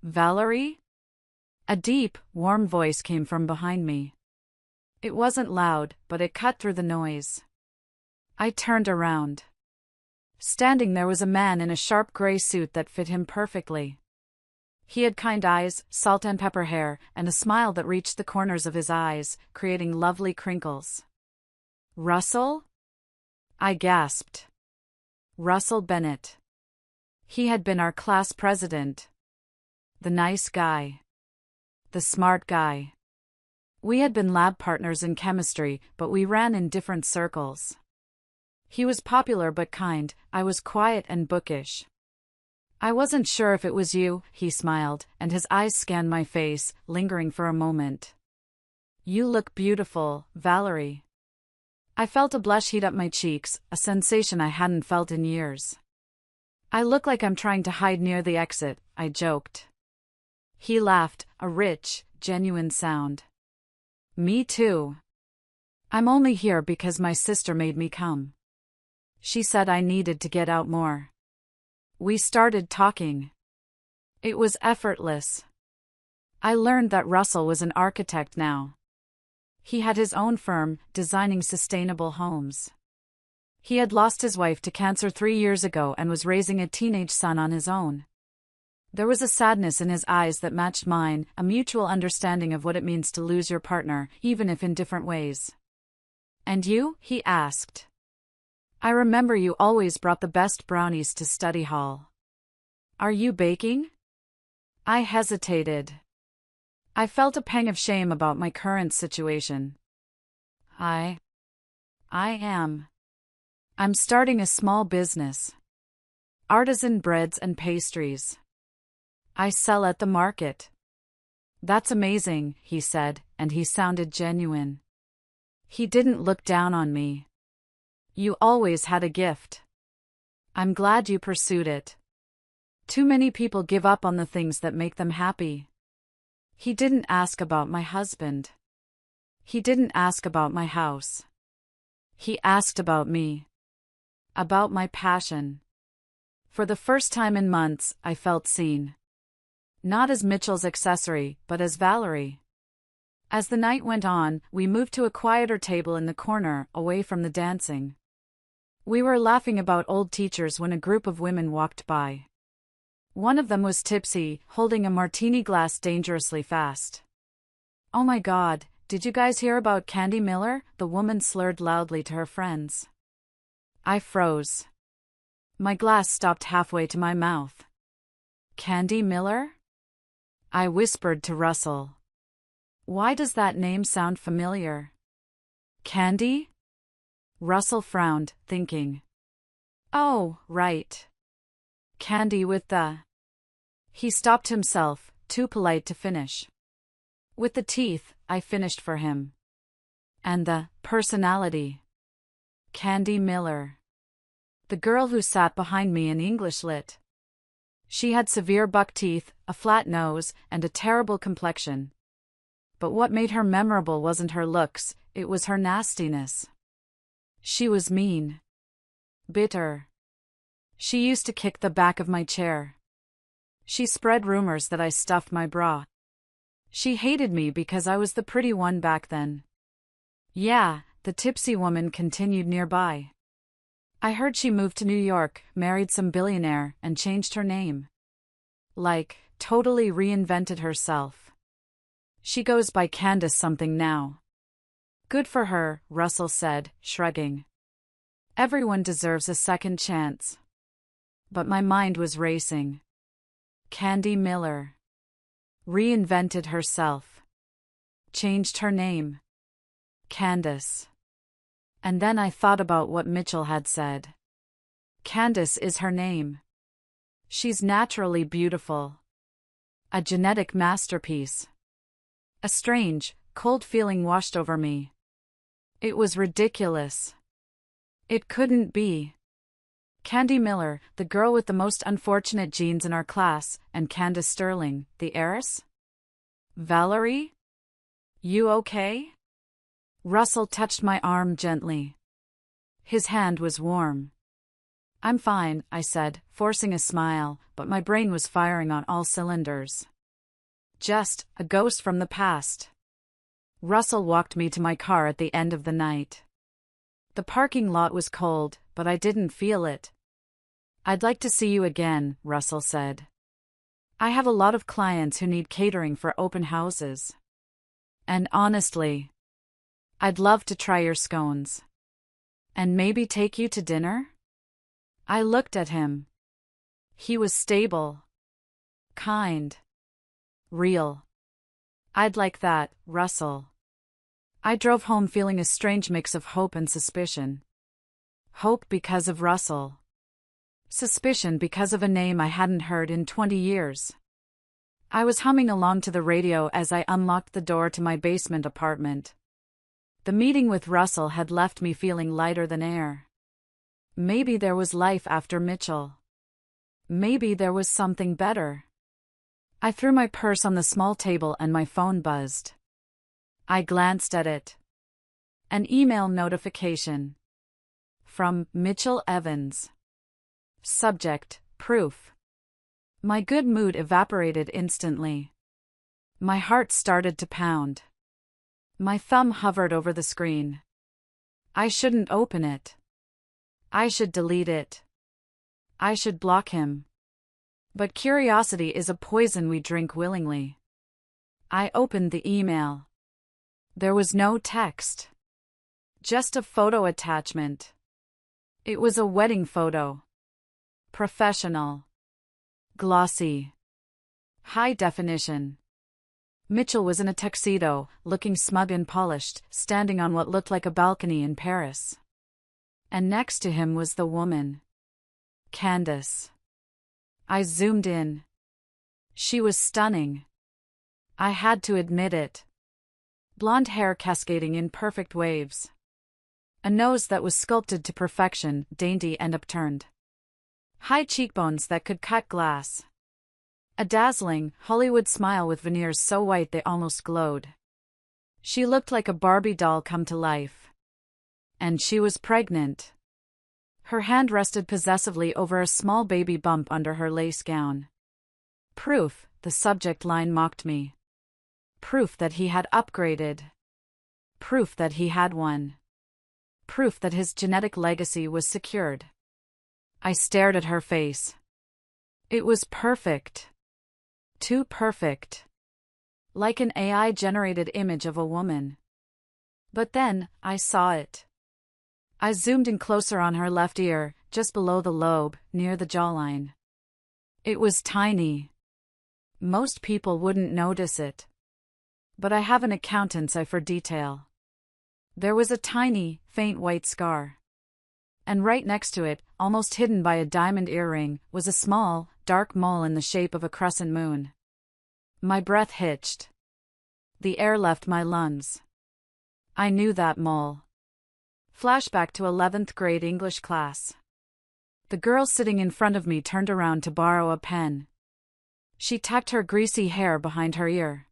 "Valerie?" A deep, warm voice came from behind me. It wasn't loud, but it cut through the noise. I turned around. Standing there was a man in a sharp gray suit that fit him perfectly. He had kind eyes, salt and pepper hair, and a smile that reached the corners of his eyes, creating lovely crinkles. "Russell?" I gasped. Russell Bennett. He had been our class president. The nice guy. The smart guy. We had been lab partners in chemistry, but we ran in different circles. He was popular but kind, I was quiet and bookish. "I wasn't sure if it was you," he smiled, and his eyes scanned my face, lingering for a moment. "You look beautiful, Valerie." I felt a blush heat up my cheeks, a sensation I hadn't felt in years. "I look like I'm trying to hide near the exit," I joked. He laughed, a rich, genuine sound. "Me too. I'm only here because my sister made me come. She said I needed to get out more." We started talking. It was effortless. I learned that Russell was an architect now. He had his own firm, designing sustainable homes. He had lost his wife to cancer 3 years ago and was raising a teenage son on his own. There was a sadness in his eyes that matched mine, a mutual understanding of what it means to lose your partner, even if in different ways. "And you?" he asked. "I remember you always brought the best brownies to study hall. Are you baking?" I hesitated. I felt a pang of shame about my current situation. I am. I'm starting a small business. Artisan breads and pastries. I sell at the market." "That's amazing," he said, and he sounded genuine. He didn't look down on me. "You always had a gift. I'm glad you pursued it. Too many people give up on the things that make them happy." He didn't ask about my husband. He didn't ask about my house. He asked about me. About my passion. For the first time in months, I felt seen. Not as Mitchell's accessory, but as Valerie. As the night went on, we moved to a quieter table in the corner, away from the dancing. We were laughing about old teachers when a group of women walked by. One of them was tipsy, holding a martini glass dangerously fast. "Oh my God, did you guys hear about Candy Miller?" the woman slurred loudly to her friends. I froze. My glass stopped halfway to my mouth. "Candy Miller?" I whispered to Russell. "Why does that name sound familiar?" "Candy?" Russell frowned, thinking. "Oh, right. Candy with the..." He stopped himself, too polite to finish. "With the teeth," I finished for him. "And the personality. Candy Miller. The girl who sat behind me in English Lit. She had severe buck teeth, a flat nose, and a terrible complexion. But what made her memorable wasn't her looks, it was her nastiness. She was mean. Bitter. She used to kick the back of my chair. She spread rumors that I stuffed my bra. She hated me because I was the pretty one back then. Yeah, the tipsy woman continued nearby. I heard she moved to New York, married some billionaire, and changed her name. Like, totally reinvented herself. She goes by Candace something now. Good for her, Russell said, shrugging. Everyone deserves a second chance. But my mind was racing. Candy Miller. Reinvented herself. Changed her name. Candace. And then I thought about what Mitchell had said. Candace is her name. She's naturally beautiful. A genetic masterpiece. A strange, cold feeling washed over me. It was ridiculous. It couldn't be. Candy Miller, the girl with the most unfortunate genes in our class, and Candace Sterling, the heiress? Valerie? You okay? Russell touched my arm gently. His hand was warm. I'm fine, I said, forcing a smile, but my brain was firing on all cylinders. Just a ghost from the past. Russell walked me to my car at the end of the night. The parking lot was cold, but I didn't feel it. I'd like to see you again, Russell said. I have a lot of clients who need catering for open houses. And honestly, I'd love to try your scones. And maybe take you to dinner? I looked at him. He was stable. Kind. Real. I'd like that, Russell. I drove home feeling a strange mix of hope and suspicion. Hope because of Russell. Suspicion because of a name I hadn't heard in 20 years. I was humming along to the radio as I unlocked the door to my basement apartment. The meeting with Russell had left me feeling lighter than air. Maybe there was life after Mitchell. Maybe there was something better. I threw my purse on the small table and my phone buzzed. I glanced at it. An email notification. From Mitchell Evans. Subject, proof. My good mood evaporated instantly. My heart started to pound. My thumb hovered over the screen. I shouldn't open it. I should delete it. I should block him. But curiosity is a poison we drink willingly. I opened the email. There was no text. Just a photo attachment. It was a wedding photo. Professional. Glossy. High definition. Mitchell was in a tuxedo, looking smug and polished, standing on what looked like a balcony in Paris. And next to him was the woman. Candace. I zoomed in. She was stunning. I had to admit it. Blonde hair cascading in perfect waves. A nose that was sculpted to perfection, dainty and upturned. High cheekbones that could cut glass. A dazzling, Hollywood smile with veneers so white they almost glowed. She looked like a Barbie doll come to life. And she was pregnant. Her hand rested possessively over a small baby bump under her lace gown. Proof, the subject line mocked me. Proof that he had upgraded. Proof that he had won. Proof that his genetic legacy was secured. I stared at her face. It was perfect. Too perfect. Like an AI-generated image of a woman. But then, I saw it. I zoomed in closer on her left ear, just below the lobe, near the jawline. It was tiny. Most people wouldn't notice it. But I have an accountant's eye for detail. There was a tiny, faint white scar. And right next to it, almost hidden by a diamond earring, was a small, dark mole in the shape of a crescent moon. My breath hitched. The air left my lungs. I knew that mole. Flashback to 11th grade English class. The girl sitting in front of me turned around to borrow a pen. She tucked her greasy hair behind her ear.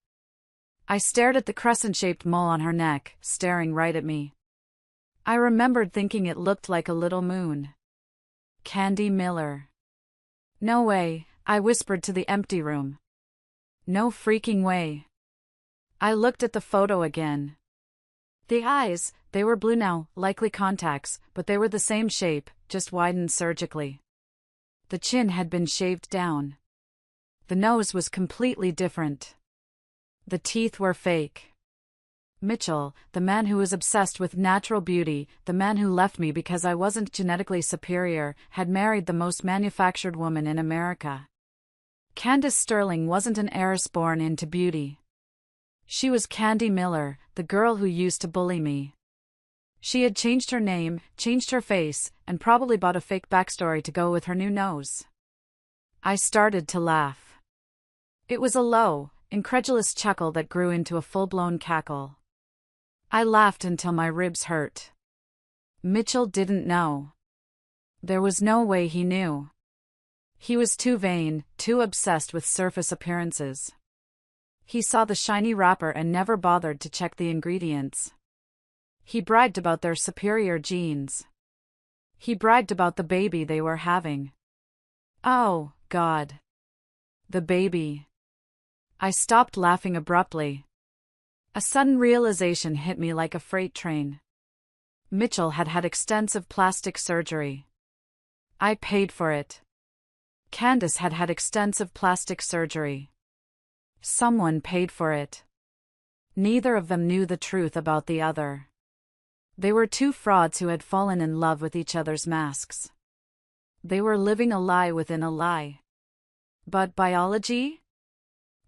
I stared at the crescent-shaped mole on her neck, staring right at me. I remembered thinking it looked like a little moon. Candy Miller. No way, I whispered to the empty room. No freaking way. I looked at the photo again. The eyes, they were blue now, likely contacts, but they were the same shape, just widened surgically. The chin had been shaved down. The nose was completely different. The teeth were fake. Mitchell, the man who was obsessed with natural beauty, the man who left me because I wasn't genetically superior, had married the most manufactured woman in America. Candace Sterling wasn't an heiress born into beauty. She was Candy Miller, the girl who used to bully me. She had changed her name, changed her face, and probably bought a fake backstory to go with her new nose. I started to laugh. It was a low, incredulous chuckle that grew into a full-blown cackle. I laughed until my ribs hurt. Mitchell didn't know. There was no way he knew. He was too vain, too obsessed with surface appearances. He saw the shiny wrapper and never bothered to check the ingredients. He bragged about their superior genes. He bragged about the baby they were having. Oh, God. The baby. I stopped laughing abruptly. A sudden realization hit me like a freight train. Mitchell had had extensive plastic surgery. I paid for it. Candace had had extensive plastic surgery. Someone paid for it. Neither of them knew the truth about the other. They were two frauds who had fallen in love with each other's masks. They were living a lie within a lie. But biology?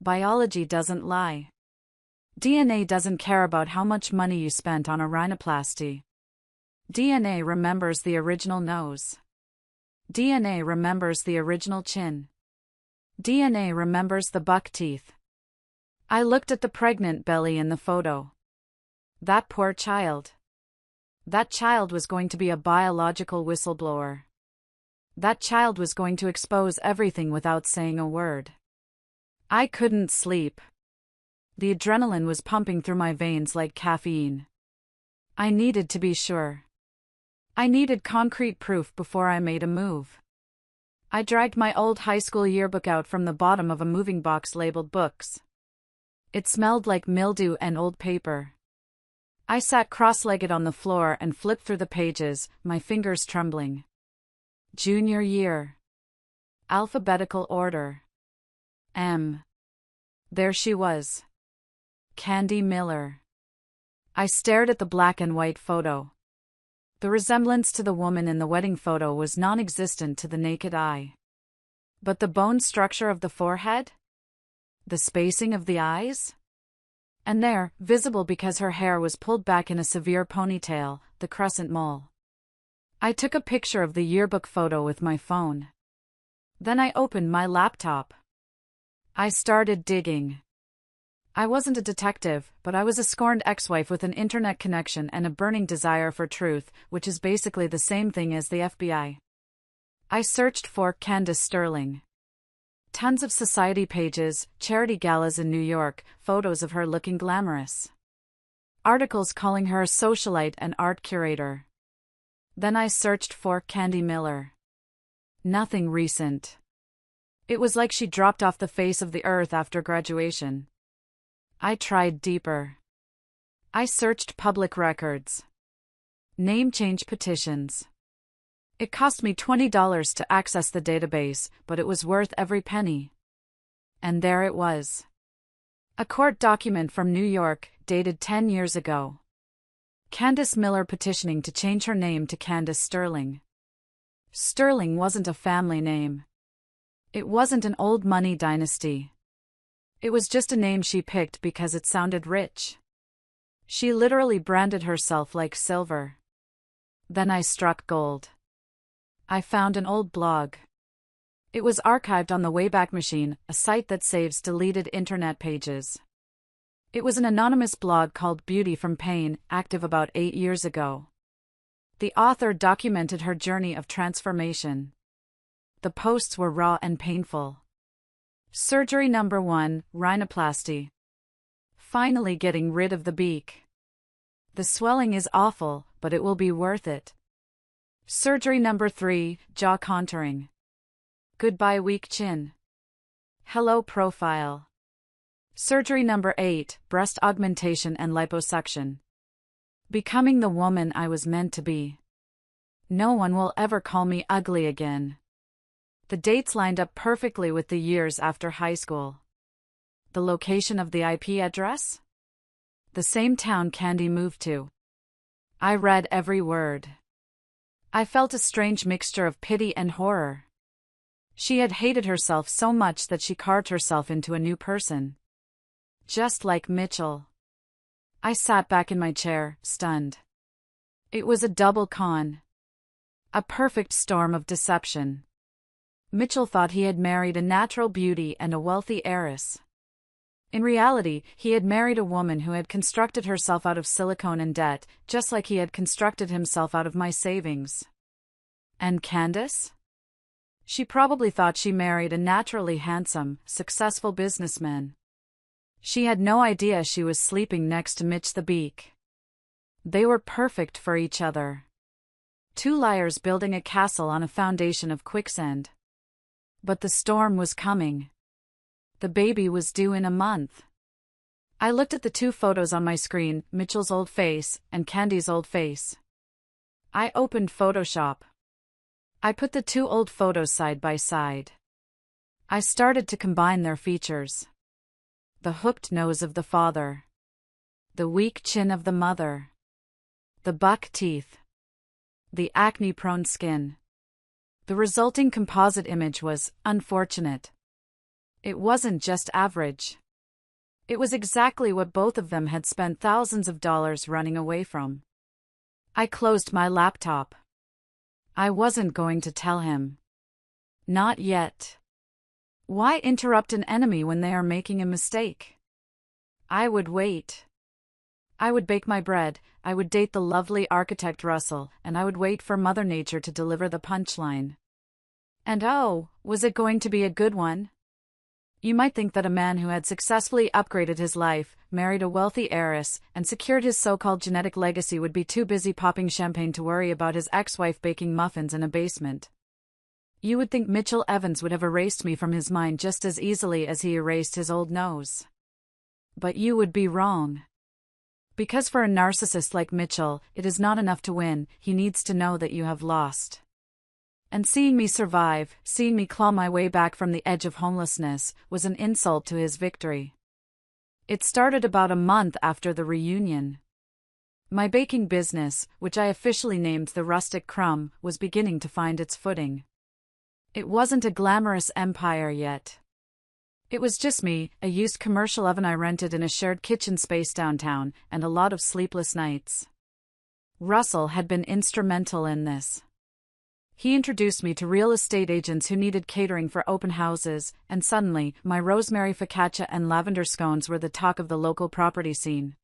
Biology doesn't lie. DNA doesn't care about how much money you spent on a rhinoplasty. DNA remembers the original nose. DNA remembers the original chin. DNA remembers the buck teeth. I looked at the pregnant belly in the photo. That poor child. That child was going to be a biological whistleblower. That child was going to expose everything without saying a word. I couldn't sleep. The adrenaline was pumping through my veins like caffeine. I needed to be sure. I needed concrete proof before I made a move. I dragged my old high school yearbook out from the bottom of a moving box labeled books. It smelled like mildew and old paper. I sat cross-legged on the floor and flipped through the pages, my fingers trembling. Junior year. Alphabetical order. M. There she was. Candy Miller. I stared at the black and white photo. The resemblance to the woman in the wedding photo was non-existent to the naked eye. But the bone structure of the forehead? The spacing of the eyes? And there, visible because her hair was pulled back in a severe ponytail, the crescent mole. I took a picture of the yearbook photo with my phone. Then I opened my laptop. I started digging. I wasn't a detective, but I was a scorned ex-wife with an internet connection and a burning desire for truth, which is basically the same thing as the FBI. I searched for Candace Sterling. Tons of society pages, charity galas in New York, photos of her looking glamorous. Articles calling her a socialite and art curator. Then I searched for Candy Miller. Nothing recent. It was like she dropped off the face of the earth after graduation. I tried deeper. I searched public records. Name change petitions. It cost me $20 to access the database, but it was worth every penny. And there it was. A court document from New York, dated 10 years ago. Candace Miller petitioning to change her name to Candace Sterling. Sterling wasn't a family name. It wasn't an old money dynasty. It was just a name she picked because it sounded rich. She literally branded herself like silver. Then I struck gold. I found an old blog. It was archived on the Wayback Machine, a site that saves deleted internet pages. It was an anonymous blog called Beauty from Pain, active about 8 years ago. The author documented her journey of transformation. The posts were raw and painful. Surgery number 1, rhinoplasty. Finally getting rid of the beak. The swelling is awful, but it will be worth it. Surgery number 3, jaw contouring. Goodbye weak chin. Hello profile. Surgery number 8, breast augmentation and liposuction. Becoming the woman I was meant to be. No one will ever call me ugly again. The dates lined up perfectly with the years after high school. The location of the IP address? The same town Candy moved to. I read every word. I felt a strange mixture of pity and horror. She had hated herself so much that she carved herself into a new person. Just like Mitchell. I sat back in my chair, stunned. It was a double con. A perfect storm of deception. Mitchell thought he had married a natural beauty and a wealthy heiress. In reality, he had married a woman who had constructed herself out of silicone and debt, just like he had constructed himself out of my savings. And Candace? She probably thought she married a naturally handsome, successful businessman. She had no idea she was sleeping next to Mitch the Beak. They were perfect for each other. Two liars building a castle on a foundation of quicksand. But the storm was coming. The baby was due in a month. I looked at the two photos on my screen, Mitchell's old face and Candy's old face. I opened Photoshop. I put the two old photos side by side. I started to combine their features. The hooked nose of the father. The weak chin of the mother. The buck teeth. The acne-prone skin. The resulting composite image was unfortunate. It wasn't just average. It was exactly what both of them had spent thousands of dollars running away from. I closed my laptop. I wasn't going to tell him. Not yet. Why interrupt an enemy when they are making a mistake? I would wait. I would bake my bread, I would date the lovely architect Russell, and I would wait for Mother Nature to deliver the punchline. And oh, was it going to be a good one? You might think that a man who had successfully upgraded his life, married a wealthy heiress, and secured his so-called genetic legacy would be too busy popping champagne to worry about his ex-wife baking muffins in a basement. You would think Mitchell Evans would have erased me from his mind just as easily as he erased his old nose. But you would be wrong. Because for a narcissist like Mitchell, it is not enough to win, he needs to know that you have lost. And seeing me survive, seeing me claw my way back from the edge of homelessness, was an insult to his victory. It started about a month after the reunion. My baking business, which I officially named the Rustic Crumb, was beginning to find its footing. It wasn't a glamorous empire yet. It was just me, a used commercial oven I rented in a shared kitchen space downtown, and a lot of sleepless nights. Russell had been instrumental in this. He introduced me to real estate agents who needed catering for open houses, and suddenly, my rosemary focaccia and lavender scones were the talk of the local property scene.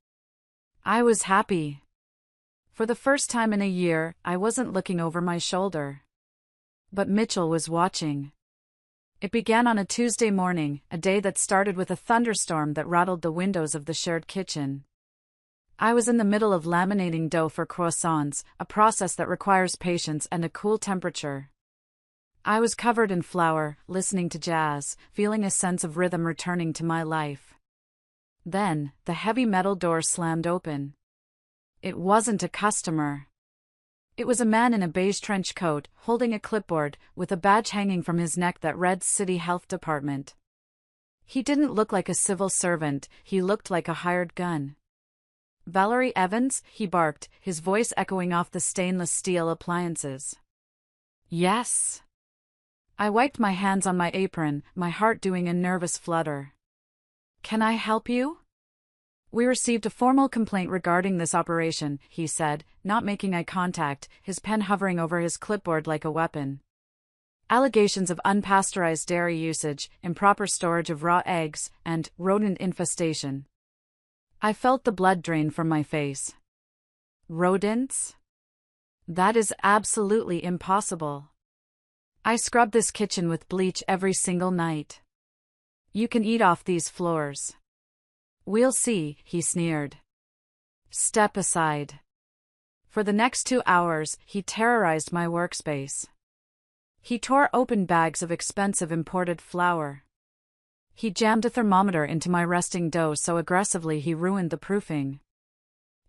I was happy. For the first time in a year, I wasn't looking over my shoulder. But Mitchell was watching. It began on a Tuesday morning, a day that started with a thunderstorm that rattled the windows of the shared kitchen. I was in the middle of laminating dough for croissants, a process that requires patience and a cool temperature. I was covered in flour, listening to jazz, feeling a sense of rhythm returning to my life. Then, the heavy metal door slammed open. It wasn't a customer. It was a man in a beige trench coat, holding a clipboard, with a badge hanging from his neck that read City Health Department. He didn't look like a civil servant, he looked like a hired gun. "Valery Evans," he barked, his voice echoing off the stainless steel appliances. "Yes." I wiped my hands on my apron, my heart doing a nervous flutter. "Can I help you?" "We received a formal complaint regarding this operation," he said, not making eye contact, his pen hovering over his clipboard like a weapon. "Allegations of unpasteurized dairy usage, improper storage of raw eggs, and rodent infestation." I felt the blood drain from my face. Rodents? That is absolutely impossible. I scrub this kitchen with bleach every single night. You can eat off these floors. "We'll see," he sneered. "Step aside." For the next 2 hours, he terrorized my workspace. He tore open bags of expensive imported flour. He jammed a thermometer into my resting dough so aggressively he ruined the proofing.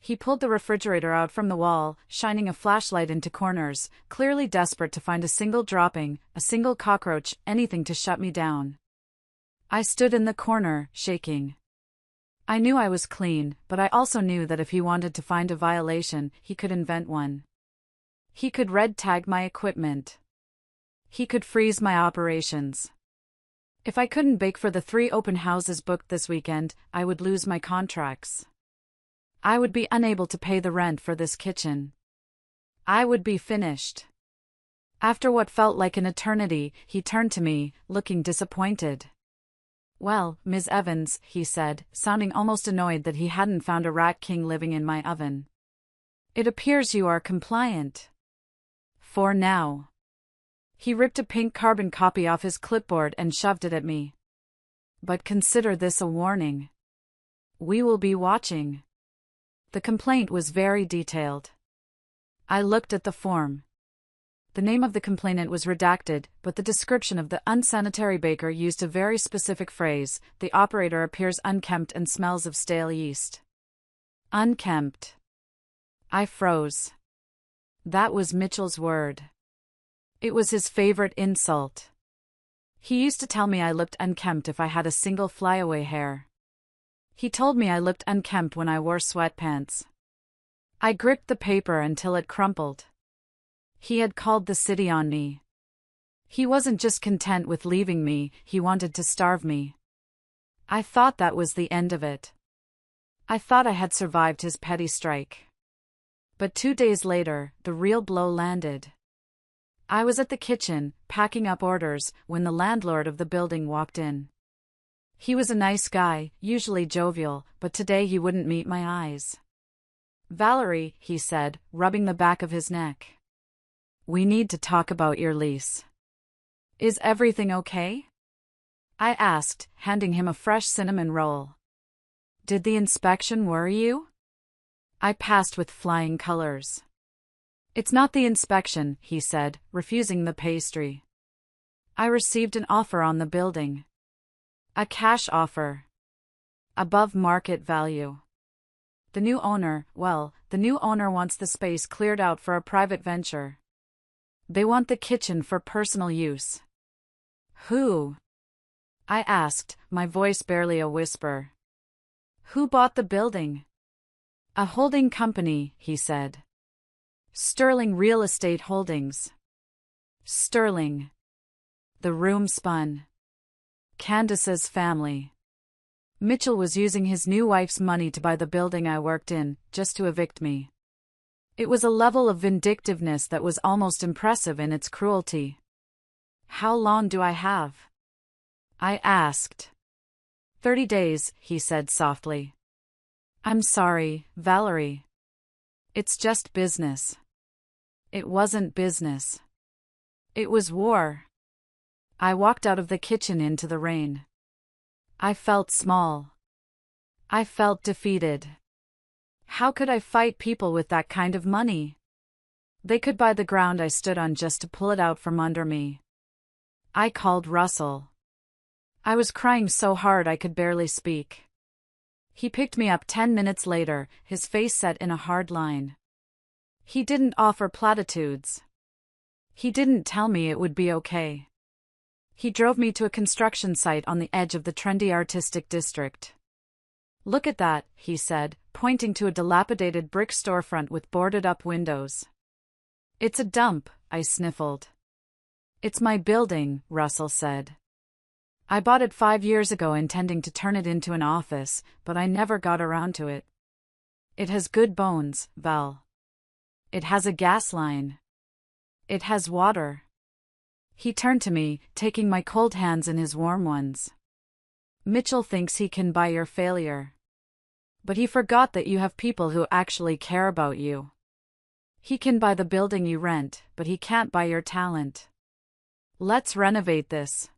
He pulled the refrigerator out from the wall, shining a flashlight into corners, clearly desperate to find a single dropping, a single cockroach, anything to shut me down. I stood in the corner, shaking. I knew I was clean, but I also knew that if he wanted to find a violation, he could invent one. He could red tag my equipment. He could freeze my operations. If I couldn't bake for the 3 open houses booked this weekend, I would lose my contracts. I would be unable to pay the rent for this kitchen. I would be finished. After what felt like an eternity, he turned to me, looking disappointed. "Well, Ms. Evans," he said, sounding almost annoyed that he hadn't found a rat king living in my oven. "It appears you are compliant. For now." He ripped a pink carbon copy off his clipboard and shoved it at me. "But consider this a warning. We will be watching." The complaint was very detailed. I looked at the form. The name of the complainant was redacted, but the description of the unsanitary baker used a very specific phrase: "The operator appears unkempt and smells of stale yeast." Unkempt. I froze. That was Mitchell's word. It was his favorite insult. He used to tell me I looked unkempt if I had a single flyaway hair. He told me I looked unkempt when I wore sweatpants. I gripped the paper until it crumpled. He had called the city on me. He wasn't just content with leaving me, he wanted to starve me. I thought that was the end of it. I thought I had survived his petty strike. But 2 days later, the real blow landed. I was at the kitchen, packing up orders, when the landlord of the building walked in. He was a nice guy, usually jovial, but today he wouldn't meet my eyes. "Valerie," he said, rubbing the back of his neck. "We need to talk about your lease." "Is everything okay?" I asked, handing him a fresh cinnamon roll. "Did the inspection worry you?" I passed with flying colors. "It's not the inspection," he said, refusing the pastry. "I received an offer on the building. A cash offer. Above market value. The new owner wants the space cleared out for a private venture. They want the kitchen for personal use." "Who?" I asked, my voice barely a whisper. "Who bought the building?" "A holding company," he said. "Sterling Real Estate Holdings." Sterling. The room spun. Candace's family. Mitchell was using his new wife's money to buy the building I worked in, just to evict me. It was a level of vindictiveness that was almost impressive in its cruelty. "How long do I have?" I asked. 30 days, he said softly. "I'm sorry, Valerie. It's just business." It wasn't business. It was war. I walked out of the kitchen into the rain. I felt small. I felt defeated. How could I fight people with that kind of money? They could buy the ground I stood on just to pull it out from under me. I called Russell. I was crying so hard I could barely speak. He picked me up 10 minutes later, his face set in a hard line. He didn't offer platitudes. He didn't tell me it would be okay. He drove me to a construction site on the edge of the trendy artistic district. "Look at that," he said, pointing to a dilapidated brick storefront with boarded-up windows. "It's a dump," I sniffled. "It's my building," Russell said. "I bought it 5 years ago intending to turn it into an office, but I never got around to it. It has good bones, Val. It has a gas line. It has water." He turned to me, taking my cold hands in his warm ones. "Mitchell thinks he can buy your failure. But he forgot that you have people who actually care about you. He can buy the building you rent, but he can't buy your talent. Let's renovate this.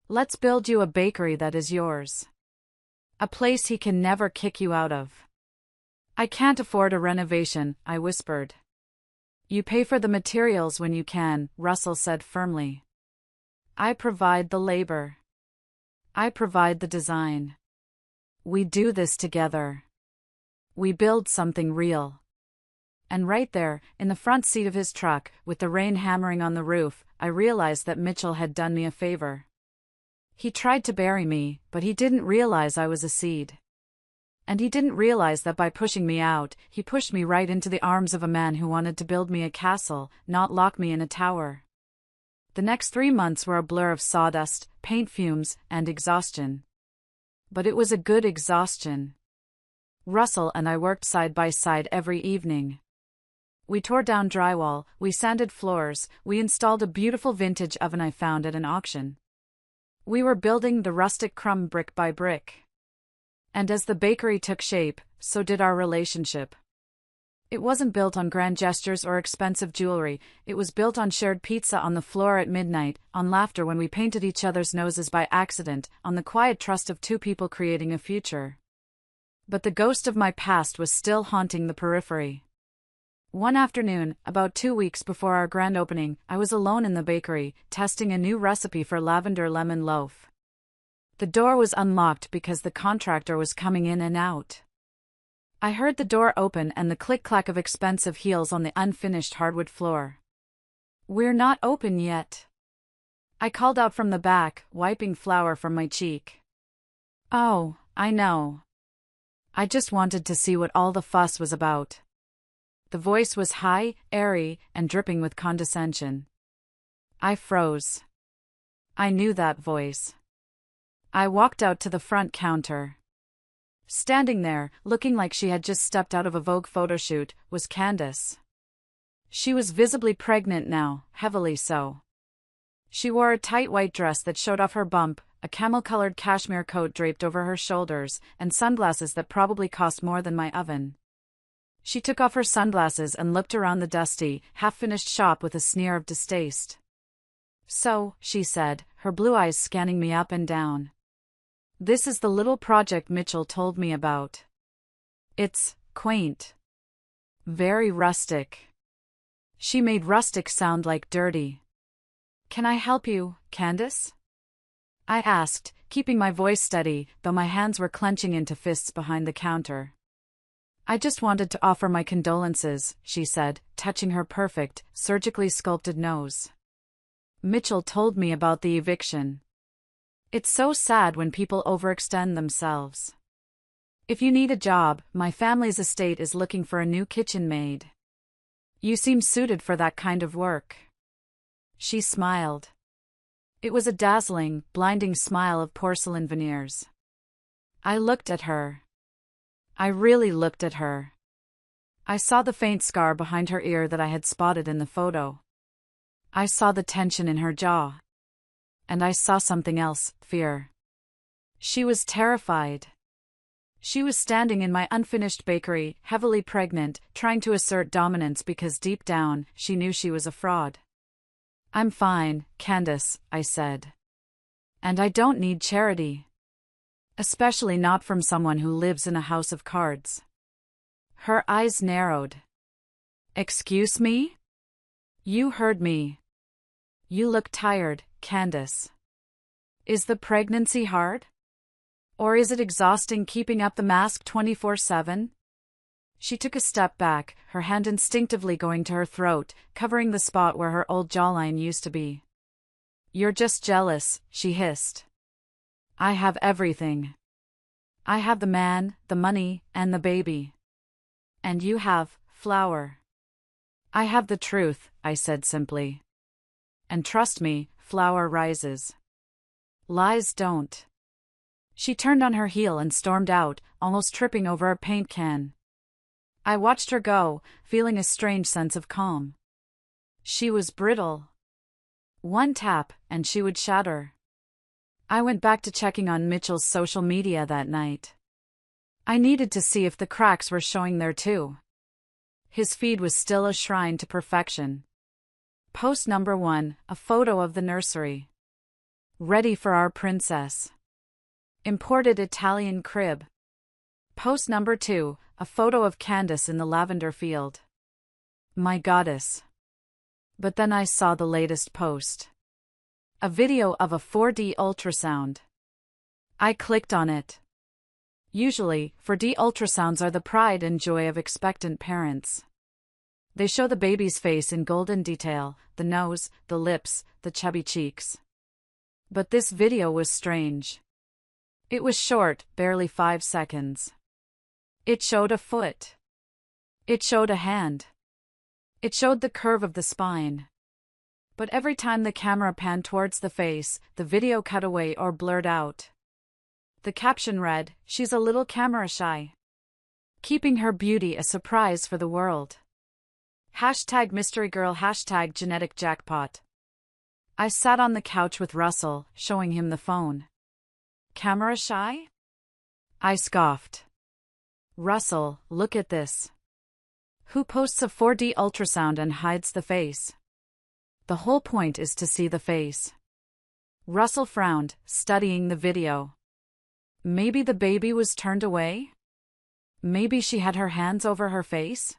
Let's build you a bakery that is yours. A place he can never kick you out of. I can't afford a renovation, I whispered. You pay for the materials when you can, Russell said firmly. I provide the labor. I provide the design. We do this together. We build something real. And right there, in the front seat of his truck, with the rain hammering on the roof, I realized that Mitchell had done me a favor. He tried to bury me, but he didn't realize I was a seed. And he didn't realize that by pushing me out, he pushed me right into the arms of a man who wanted to build me a castle, not lock me in a tower. The next 3 months were a blur of sawdust, paint fumes, and exhaustion. But it was a good exhaustion. Russell and I worked side by side every evening. We tore down drywall, we sanded floors, we installed a beautiful vintage oven I found at an auction. We were building the rustic crumb brick by brick. And as the bakery took shape, so did our relationship. It wasn't built on grand gestures or expensive jewelry, it was built on shared pizza on the floor at midnight, on laughter when we painted each other's noses by accident, on the quiet trust of two people creating a future. But the ghost of my past was still haunting the periphery. One afternoon, about 2 weeks before our grand opening, I was alone in the bakery, testing a new recipe for lavender lemon loaf. The door was unlocked because the contractor was coming in and out. I heard the door open and the click-clack of expensive heels on the unfinished hardwood floor. "We're not open yet," I called out from the back, wiping flour from my cheek. "Oh, I know. I just wanted to see what all the fuss was about." The voice was high, airy, and dripping with condescension. I froze. I knew that voice. I walked out to the front counter. Standing there, looking like she had just stepped out of a Vogue photoshoot, was Candace. She was visibly pregnant now, heavily so. She wore a tight white dress that showed off her bump, a camel-colored cashmere coat draped over her shoulders, and sunglasses that probably cost more than my oven. She took off her sunglasses and looked around the dusty, half-finished shop with a sneer of distaste. "So," she said, her blue eyes scanning me up and down. "This is the little project Mitchell told me about. It's quaint. Very rustic." She made rustic sound like dirty. "Can I help you, Candace?" I asked, keeping my voice steady, though my hands were clenching into fists behind the counter. "I just wanted to offer my condolences," she said, touching her perfect, surgically sculpted nose. "Mitchell told me about the eviction. It's so sad when people overextend themselves. If you need a job, my family's estate is looking for a new kitchen maid. You seem suited for that kind of work." She smiled. It was a dazzling, blinding smile of porcelain veneers. I looked at her. I really looked at her. I saw the faint scar behind her ear that I had spotted in the photo. I saw the tension in her jaw. And I saw something else, fear. She was terrified. She was standing in my unfinished bakery, heavily pregnant, trying to assert dominance because deep down, she knew she was a fraud. "I'm fine, Candace," I said. "And I don't need charity. Especially not from someone who lives in a house of cards." Her eyes narrowed. "Excuse me?" "You heard me. You look tired, Candace. Is the pregnancy hard? Or is it exhausting keeping up the mask 24/7? She took a step back, her hand instinctively going to her throat, covering the spot where her old jawline used to be. "You're just jealous," she hissed. "I have everything. I have the man, the money, and the baby. And you have flour." "I have the truth," I said simply. "And trust me, flour rises. Lies don't." She turned on her heel and stormed out, almost tripping over a paint can. I watched her go, feeling a strange sense of calm. She was brittle. One tap, and she would shatter. I went back to checking on Mitchell's social media that night. I needed to see if the cracks were showing there too. His feed was still a shrine to perfection. Post number 1, a photo of the nursery. "Ready for our princess. Imported Italian crib." Post number 2, a photo of Candace in the lavender field. My goddess. But then I saw the latest post. A video of a 4D ultrasound. I clicked on it. Usually, 4D ultrasounds are the pride and joy of expectant parents. They show the baby's face in golden detail, the nose, the lips, the chubby cheeks. But this video was strange. It was short, barely 5 seconds. It showed a foot. It showed a hand. It showed the curve of the spine. But every time the camera panned towards the face, the video cut away or blurred out. The caption read, "She's a little camera shy. Keeping her beauty a surprise for the world. #mysterygirl #genetic jackpot." I sat on the couch with Russell, showing him the phone. Camera shy? I scoffed. Russell, look at this. Who posts a 4D ultrasound and hides the face? The whole point is to see the face. Russell frowned, studying the video. Maybe the baby was turned away? Maybe she had her hands over her face?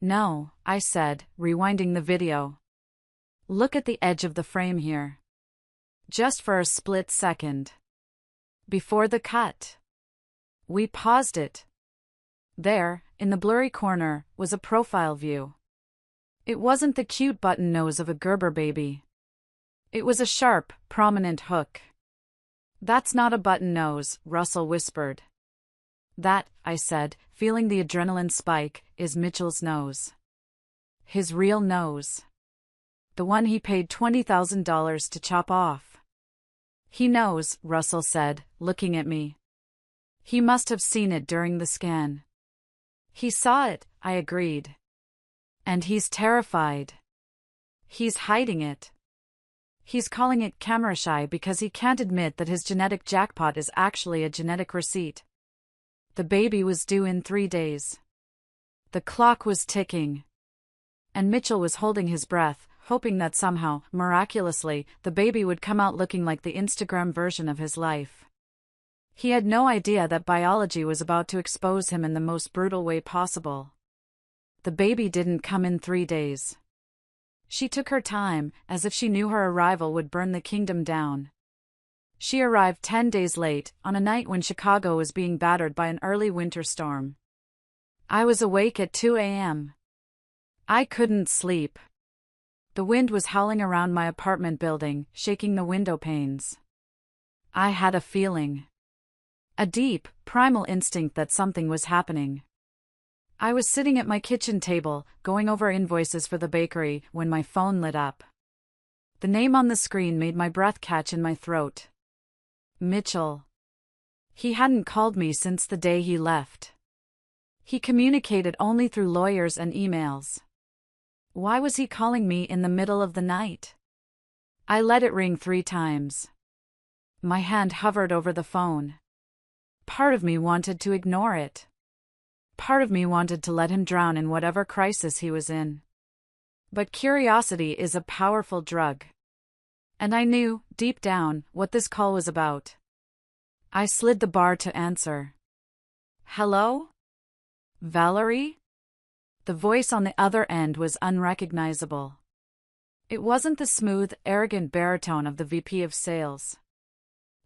No, I said, rewinding the video. Look at the edge of the frame here. Just for a split second. Before the cut. We paused it. There, in the blurry corner, was a profile view. It wasn't the cute button nose of a Gerber baby. It was a sharp, prominent hook. That's not a button nose, Russell whispered. That, I said, feeling the adrenaline spike, is Mitchell's nose. His real nose. The one he paid $20,000 to chop off. He knows, Russell said, looking at me. He must have seen it during the scan. He saw it, I agreed. And he's terrified. He's hiding it. He's calling it camera shy because he can't admit that his genetic jackpot is actually a genetic receipt. The baby was due in 3 days. The clock was ticking. And Mitchell was holding his breath, hoping that somehow, miraculously, the baby would come out looking like the Instagram version of his life. He had no idea that biology was about to expose him in the most brutal way possible. The baby didn't come in 3 days. She took her time, as if she knew her arrival would burn the kingdom down. She arrived 10 days late, on a night when Chicago was being battered by an early winter storm. I was awake at 2 a.m. I couldn't sleep. The wind was howling around my apartment building, shaking the window panes. I had a feeling. A deep, primal instinct that something was happening. I was sitting at my kitchen table, going over invoices for the bakery, when my phone lit up. The name on the screen made my breath catch in my throat. Mitchell. He hadn't called me since the day he left. He communicated only through lawyers and emails. Why was he calling me in the middle of the night? I let it ring 3 times. My hand hovered over the phone. Part of me wanted to ignore it. Part of me wanted to let him drown in whatever crisis he was in. But curiosity is a powerful drug. And I knew, deep down, what this call was about. I slid the bar to answer. Hello? Valerie? The voice on the other end was unrecognizable. It wasn't the smooth, arrogant baritone of the VP of sales.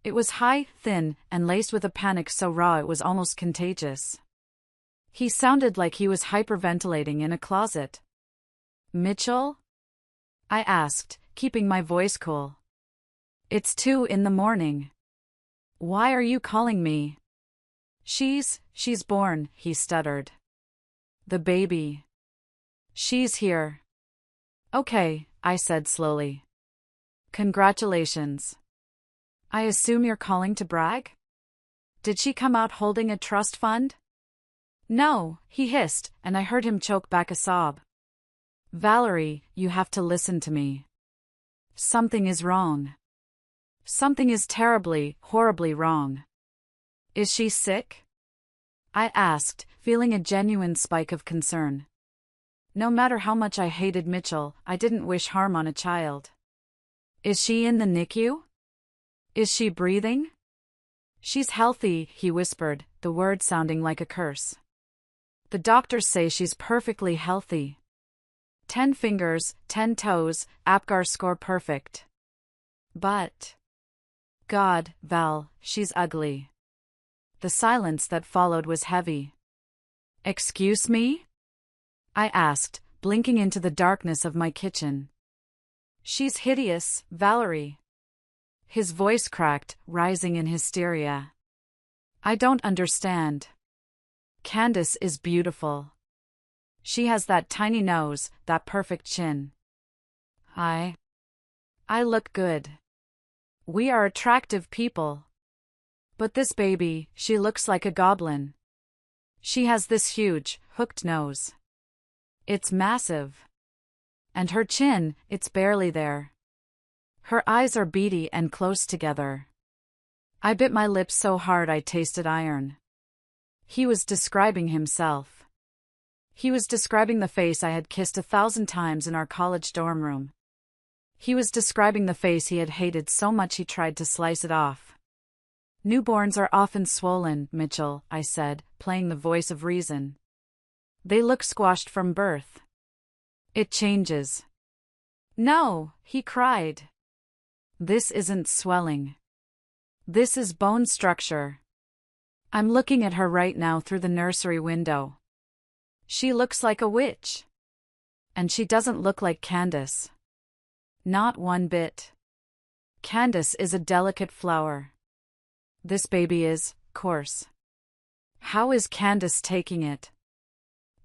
It was high, thin, and laced with a panic so raw it was almost contagious. He sounded like he was hyperventilating in a closet. Mitchell? I asked, keeping my voice cool. It's 2 a.m. Why are you calling me? She's born, he stuttered. The baby. She's here. Okay, I said slowly. Congratulations. I assume you're calling to brag? Did she come out holding a trust fund? No, he hissed, and I heard him choke back a sob. Valerie, you have to listen to me. Something is wrong. Something is terribly, horribly wrong. Is she sick? I asked, feeling a genuine spike of concern. No matter how much I hated Mitchell, I didn't wish harm on a child. Is she in the NICU? Is she breathing? She's healthy, he whispered, the word sounding like a curse. The doctors say she's perfectly healthy. 10 fingers, 10 toes, APGAR score perfect. But, God, Val, she's ugly. The silence that followed was heavy. Excuse me? I asked, blinking into the darkness of my kitchen. She's hideous, Valery. His voice cracked, rising in hysteria. I don't understand. Candace is beautiful. She has that tiny nose, that perfect chin. I look good. We are attractive people. But this baby, she looks like a goblin. She has this huge, hooked nose. It's massive. And her chin, it's barely there. Her eyes are beady and close together. I bit my lips so hard I tasted iron. He was describing himself. He was describing the face I had kissed 1,000 times in our college dorm room. He was describing the face he had hated so much he tried to slice it off. Newborns are often swollen, Mitchell, I said, playing the voice of reason. They look squashed from birth. It changes. No, he cried. This isn't swelling. This is bone structure. I'm looking at her right now through the nursery window. She looks like a witch. And she doesn't look like Candace. Not one bit. Candace is a delicate flower. This baby is, coarse. How is Candace taking it?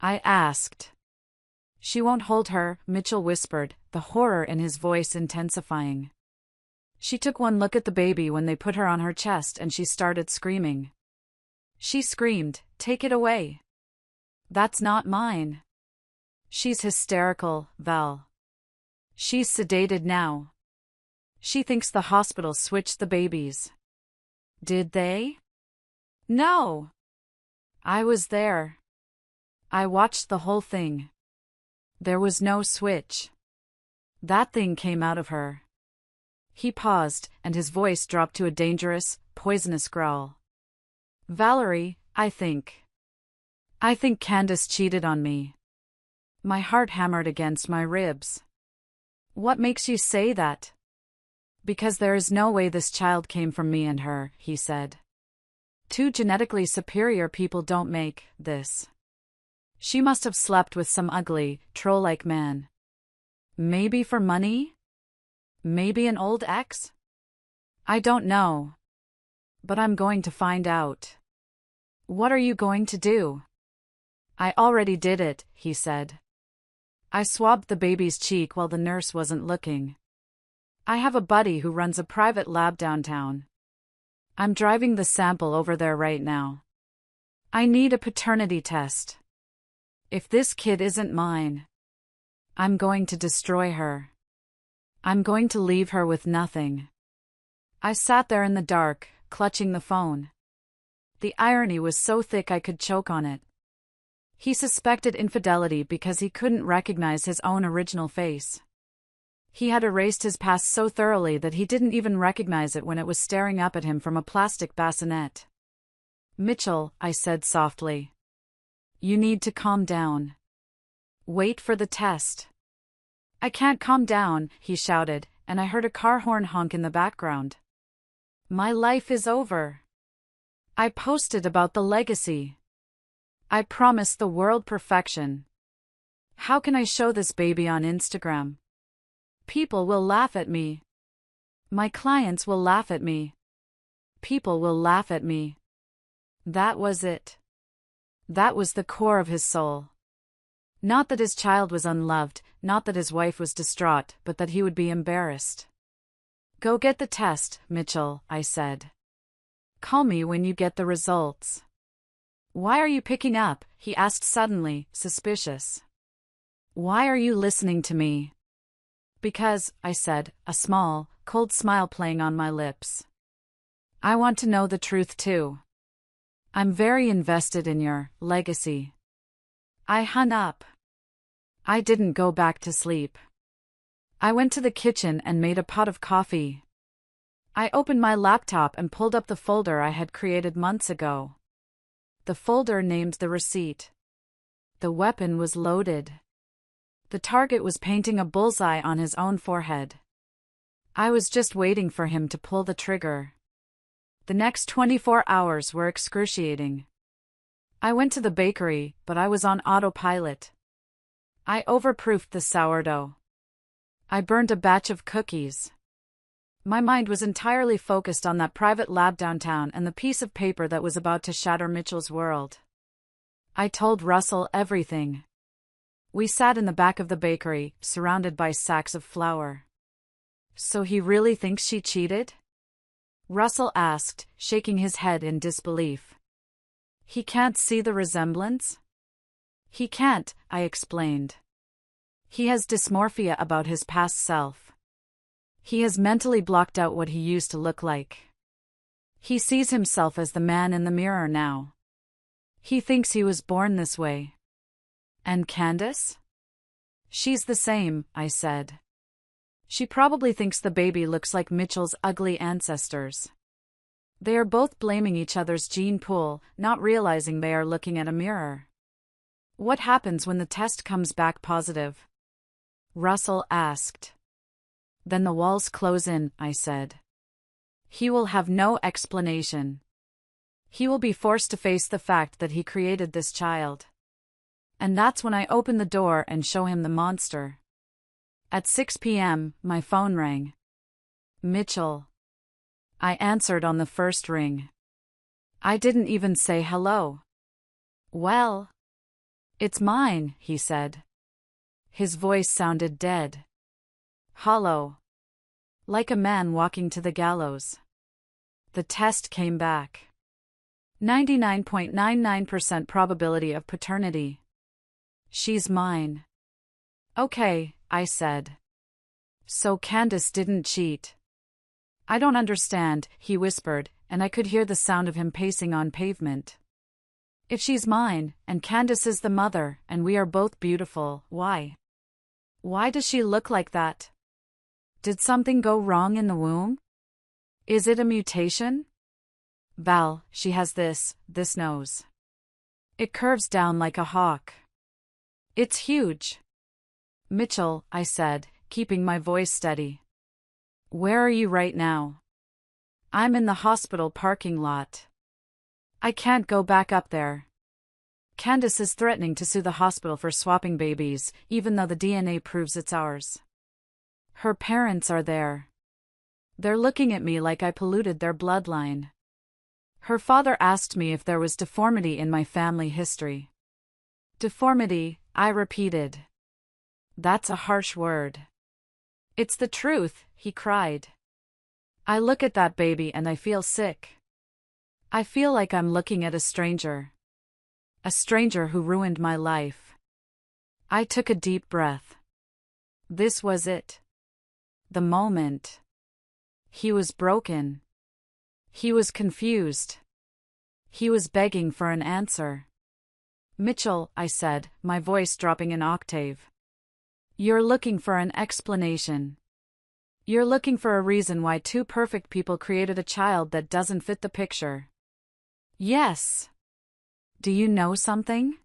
I asked. She won't hold her, Mitchell whispered, the horror in his voice intensifying. She took one look at the baby when they put her on her chest and she started screaming. She screamed, "Take it away. That's not mine." She's hysterical, Val. She's sedated now. She thinks the hospital switched the babies. Did they? No. I was there. I watched the whole thing. There was no switch. That thing came out of her. He paused, and his voice dropped to a dangerous, poisonous growl. Valery, I think Candace cheated on me. My heart hammered against my ribs. What makes you say that? Because there is no way this child came from me and her, he said. Two genetically superior people don't make this. She must have slept with some ugly, troll-like man. Maybe for money? Maybe an old ex? I don't know. But I'm going to find out. What are you going to do? I already did it, he said. I swabbed the baby's cheek while the nurse wasn't looking. I have a buddy who runs a private lab downtown. I'm driving the sample over there right now. I need a paternity test. If this kid isn't mine, I'm going to destroy her. I'm going to leave her with nothing. I sat there in the dark, clutching the phone. The irony was so thick I could choke on it. He suspected infidelity because he couldn't recognize his own original face. He had erased his past so thoroughly that he didn't even recognize it when it was staring up at him from a plastic bassinet. Mitchell, I said softly. You need to calm down. Wait for the test. I can't calm down, he shouted, and I heard a car horn honk in the background. My life is over. I posted about the legacy. I promised the world perfection. How can I show this baby on Instagram? People will laugh at me. My clients will laugh at me. People will laugh at me. That was it. That was the core of his soul. Not that his child was unloved, not that his wife was distraught, but that he would be embarrassed. Go get the test, Mitchell, I said. Call me when you get the results. Why are you picking up? He asked suddenly, suspicious. Why are you listening to me? Because, I said, a small, cold smile playing on my lips. I want to know the truth too. I'm very invested in your legacy. I hung up. I didn't go back to sleep. I went to the kitchen and made a pot of coffee. I opened my laptop and pulled up the folder I had created months ago. The folder named the receipt. The weapon was loaded. The target was painting a bullseye on his own forehead. I was just waiting for him to pull the trigger. The next 24 hours were excruciating. I went to the bakery, but I was on autopilot. I overproofed the sourdough. I burned a batch of cookies. My mind was entirely focused on that private lab downtown and the piece of paper that was about to shatter Mitchell's world. I told Russell everything. We sat in the back of the bakery, surrounded by sacks of flour. So he really thinks she cheated? Russell asked, shaking his head in disbelief. He can't see the resemblance? He can't, I explained. He has dysmorphia about his past self. He has mentally blocked out what he used to look like. He sees himself as the man in the mirror now. He thinks he was born this way. And Candace? She's the same, I said. She probably thinks the baby looks like Mitchell's ugly ancestors. They are both blaming each other's gene pool, not realizing they are looking at a mirror. What happens when the test comes back positive? Russell asked. Then the walls close in, I said. He will have no explanation. He will be forced to face the fact that he created this child. And that's when I open the door and show him the monster. At 6 p.m., my phone rang. Mitchell. I answered on the first ring. I didn't even say hello. Well, it's mine, he said. His voice sounded dead. Hollow. Like a man walking to the gallows. The test came back. 99.99% probability of paternity. She's mine. Okay, I said. So Candace didn't cheat. I don't understand, he whispered, and I could hear the sound of him pacing on pavement. If she's mine, and Candace is the mother, and we are both beautiful, why? Why does she look like that? Did something go wrong in the womb? Is it a mutation? Val, she has this nose. It curves down like a hawk. It's huge. Mitchell, I said, keeping my voice steady. Where are you right now? I'm in the hospital parking lot. I can't go back up there. Candace is threatening to sue the hospital for swapping babies, even though the DNA proves it's ours. Her parents are there. They're looking at me like I polluted their bloodline. Her father asked me if there was deformity in my family history. Deformity, I repeated. That's a harsh word. It's the truth, he cried. I look at that baby and I feel sick. I feel like I'm looking at a stranger. A stranger who ruined my life. I took a deep breath. This was it. The moment. He was broken. He was confused. He was begging for an answer. Mitchell, I said, my voice dropping an octave. You're looking for an explanation. You're looking for a reason why two perfect people created a child that doesn't fit the picture. Yes. Do you know something?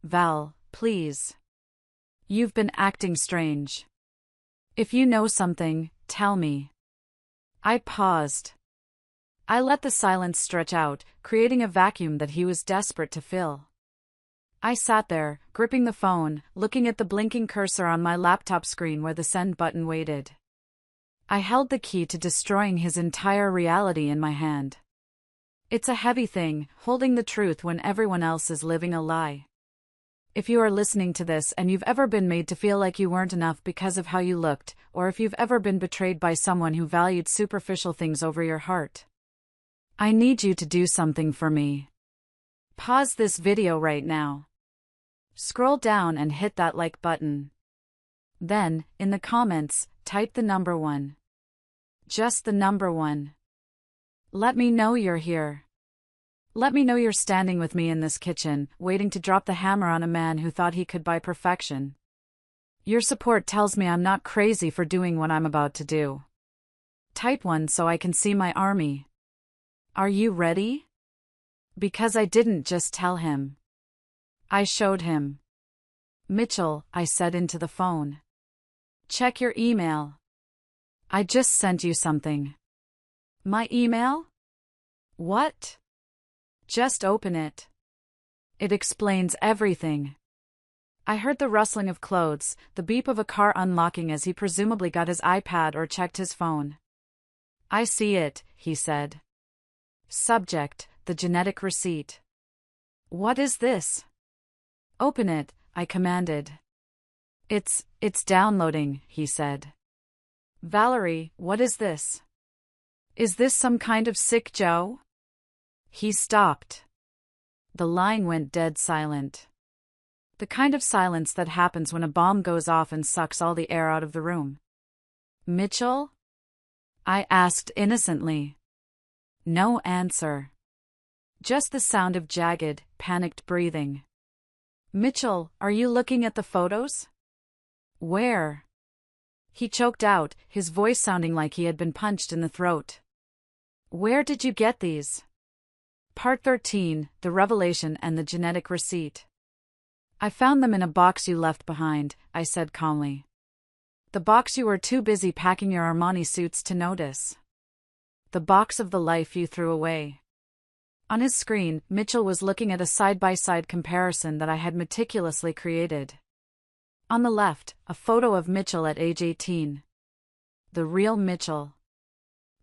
Val, please. You've been acting strange. If you know something, tell me. I paused. I let the silence stretch out, creating a vacuum that he was desperate to fill. I sat there, gripping the phone, looking at the blinking cursor on my laptop screen where the send button waited. I held the key to destroying his entire reality in my hand. It's a heavy thing, holding the truth when everyone else is living a lie. If you are listening to this and you've ever been made to feel like you weren't enough because of how you looked, or if you've ever been betrayed by someone who valued superficial things over your heart, I need you to do something for me. Pause this video right now. Scroll down and hit that like button. Then, in the comments, type the number 1. Just the number 1. Let me know you're here. Let me know you're standing with me in this kitchen, waiting to drop the hammer on a man who thought he could buy perfection. Your support tells me I'm not crazy for doing what I'm about to do. Type 1 so I can see my army. Are you ready? Because I didn't just tell him. I showed him. Mitchell, I said into the phone. Check your email. I just sent you something. My email? What? Just open it. It explains everything. I heard the rustling of clothes, the beep of a car unlocking as he presumably got his iPad or checked his phone. I see it, he said. Subject, the genetic receipt. What is this? Open it, I commanded. It's downloading, he said. Valerie, what is this? Is this some kind of sick Joe? He stopped. The line went dead silent. The kind of silence that happens when a bomb goes off and sucks all the air out of the room. Mitchell? I asked innocently. No answer. Just the sound of jagged, panicked breathing. Mitchell, are you looking at the photos? Where? He choked out, his voice sounding like he had been punched in the throat. Where did you get these? Part 13, The Revelation and the Genetic Receipt. I found them in a box you left behind, I said calmly. The box you were too busy packing your Armani suits to notice. The box of the life you threw away. On his screen, Mitchell was looking at a side-by-side comparison that I had meticulously created. On the left, a photo of Mitchell at age 18. The real Mitchell.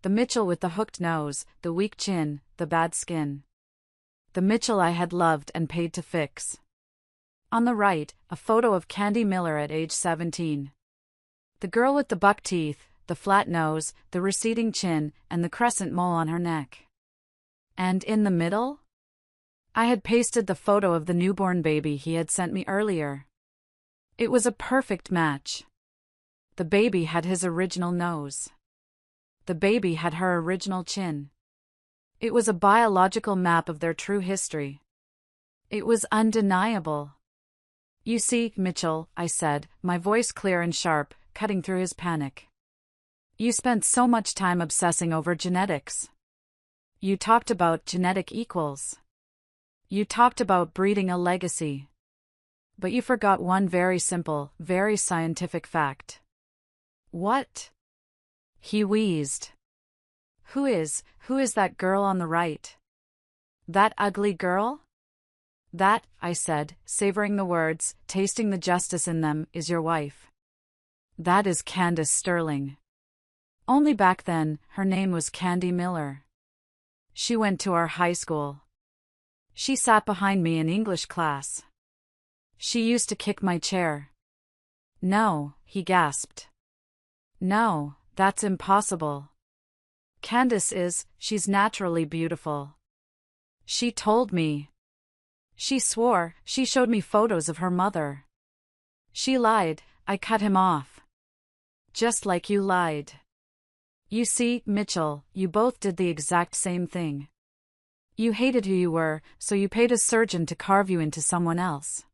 The Mitchell with the hooked nose, the weak chin, the bad skin. The Mitchell I had loved and paid to fix. On the right, a photo of Candy Miller at age 17. The girl with the buck teeth, the flat nose, the receding chin, and the crescent mole on her neck. And in the middle? I had pasted the photo of the newborn baby he had sent me earlier. It was a perfect match. The baby had his original nose. The baby had her original chin. It was a biological map of their true history. It was undeniable. You see, Mitchell, I said, my voice clear and sharp, cutting through his panic. You spent so much time obsessing over genetics. You talked about genetic equals. You talked about breeding a legacy. But you forgot one very simple, very scientific fact. What? He wheezed. Who is that girl on the right? That ugly girl? That, I said, savoring the words, tasting the justice in them, is your wife. That is Candace Sterling. Only back then, her name was Candy Miller. She went to our high school. She sat behind me in English class. She used to kick my chair. No, he gasped. No, that's impossible. Candace she's naturally beautiful. She told me. She swore, she showed me photos of her mother. She lied, I cut him off. Just like you lied. You see, Mitchell, you both did the exact same thing. You hated who you were, so you paid a surgeon to carve you into someone else.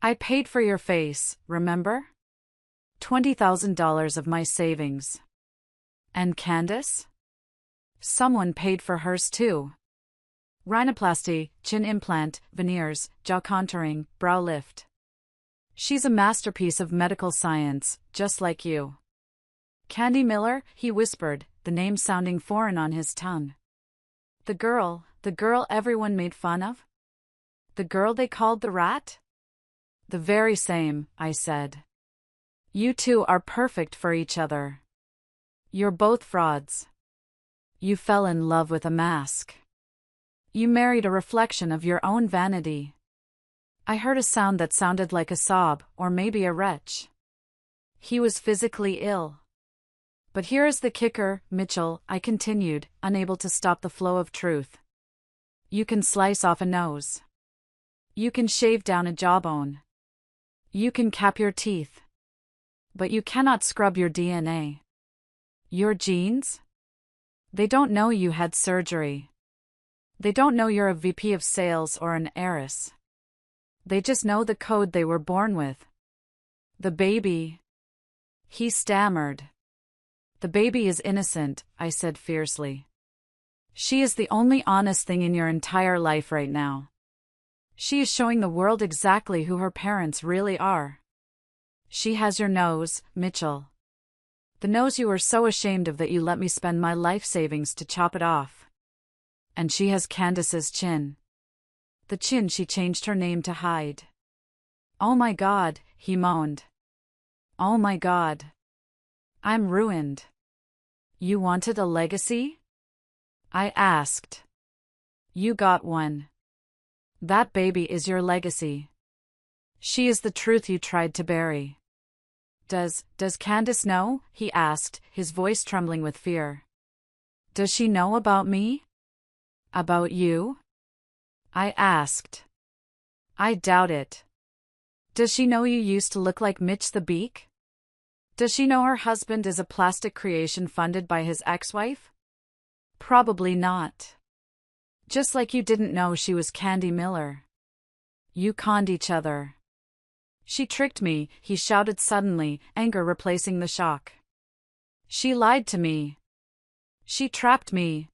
I paid for your face, remember? $20,000 of my savings. And Candace? Someone paid for hers too. Rhinoplasty, chin implant, veneers, jaw contouring, brow lift. She's a masterpiece of medical science, just like you. Candy Miller, he whispered, the name sounding foreign on his tongue. The girl everyone made fun of? The girl they called the rat? The very same, I said. You two are perfect for each other. You're both frauds. You fell in love with a mask. You married a reflection of your own vanity. I heard a sound that sounded like a sob, or maybe a retch. He was physically ill. But here is the kicker, Mitchell, I continued, unable to stop the flow of truth. You can slice off a nose. You can shave down a jawbone. You can cap your teeth. But you cannot scrub your DNA. Your genes? They don't know you had surgery. They don't know you're a VP of sales or an heiress. They just know the code they were born with. The baby. He stammered. The baby is innocent, I said fiercely. She is the only honest thing in your entire life right now. She is showing the world exactly who her parents really are. She has your nose, Mitchell. The nose you were so ashamed of that you let me spend my life savings to chop it off. And she has Candace's chin. The chin she changed her name to hide. Oh my God, he moaned. Oh my God. I'm ruined. You wanted a legacy? I asked. You got one. That baby is your legacy. She is the truth you tried to bury. Does Candace know? He asked, his voice trembling with fear. Does she know about me? About you? I asked. I doubt it. Does she know you used to look like Mitch the Beak? Does she know her husband is a plastic creation funded by his ex-wife? Probably not. Just like you didn't know she was Candy Miller. You conned each other. She tricked me, he shouted suddenly, anger replacing the shock. She lied to me. She trapped me.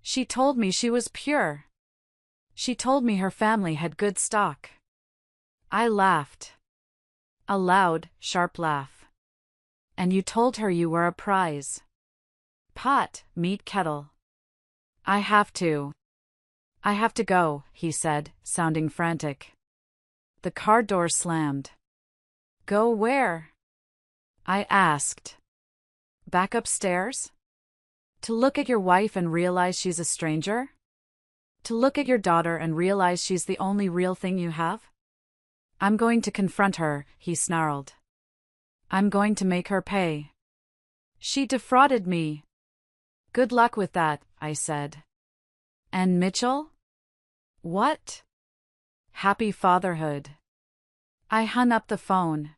She told me she was pure. She told me her family had good stock. I laughed. A loud, sharp laugh. And you told her you were a prize. Pot, meat kettle. I have to go, he said, sounding frantic. The car door slammed. Go where? I asked. Back upstairs? To look at your wife and realize she's a stranger? To look at your daughter and realize she's the only real thing you have? I'm going to confront her, he snarled. I'm going to make her pay. She defrauded me. Good luck with that, I said. And Mitchell? What? Happy fatherhood. I hung up the phone.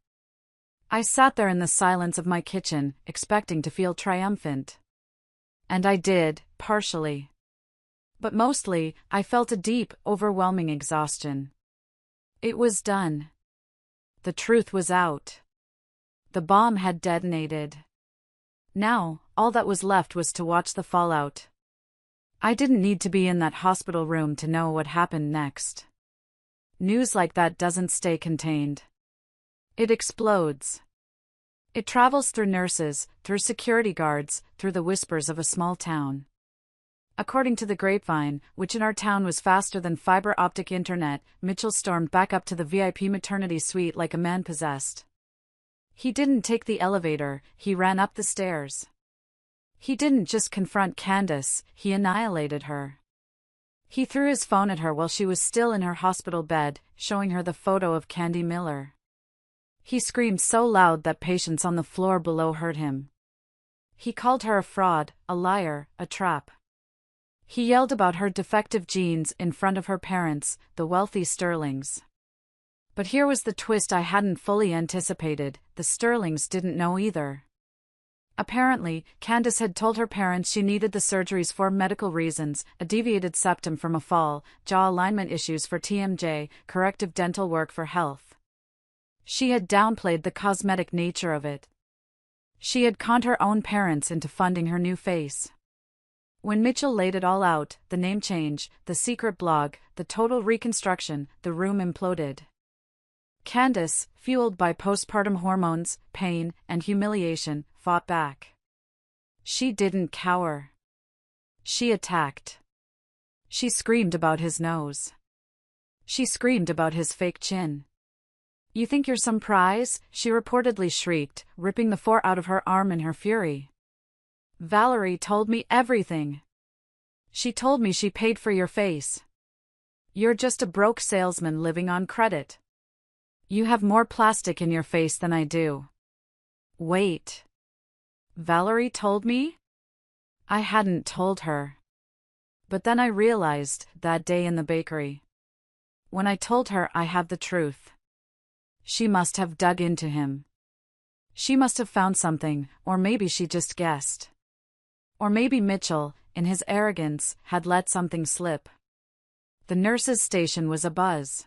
I sat there in the silence of my kitchen, expecting to feel triumphant. And I did, partially. But mostly, I felt a deep, overwhelming exhaustion. It was done. The truth was out. The bomb had detonated. Now, all that was left was to watch the fallout. I didn't need to be in that hospital room to know what happened next. News like that doesn't stay contained. It explodes. It travels through nurses, through security guards, through the whispers of a small town. According to the grapevine, which in our town was faster than fiber optic internet, Mitchell stormed back up to the VIP maternity suite like a man possessed. He didn't take the elevator, he ran up the stairs. He didn't just confront Candace, he annihilated her. He threw his phone at her while she was still in her hospital bed, showing her the photo of Candy Miller. He screamed so loud that patients on the floor below heard him. He called her a fraud, a liar, a trap. He yelled about her defective genes in front of her parents, the wealthy Sterlings. But here was the twist I hadn't fully anticipated: the Sterlings didn't know either. Apparently, Candace had told her parents she needed the surgeries for medical reasons: a deviated septum from a fall, jaw alignment issues for TMJ, corrective dental work for health. She had downplayed the cosmetic nature of it. She had conned her own parents into funding her new face. When Mitchell laid it all out, the name change, the secret blog, the total reconstruction, the room imploded. Candace, fueled by postpartum hormones, pain, and humiliation, fought back. She didn't cower. She attacked. She screamed about his nose. She screamed about his fake chin. You think you're some prize? She reportedly shrieked, ripping the fore out of her arm in her fury. Valerie told me everything. She told me she paid for your face. You're just a broke salesman living on credit. You have more plastic in your face than I do. Wait. Valerie told me? I hadn't told her. But then I realized, that day in the bakery. When I told her I have the truth. She must have dug into him. She must have found something, or maybe she just guessed. Or maybe Mitchell, in his arrogance, had let something slip. The nurse's station was abuzz.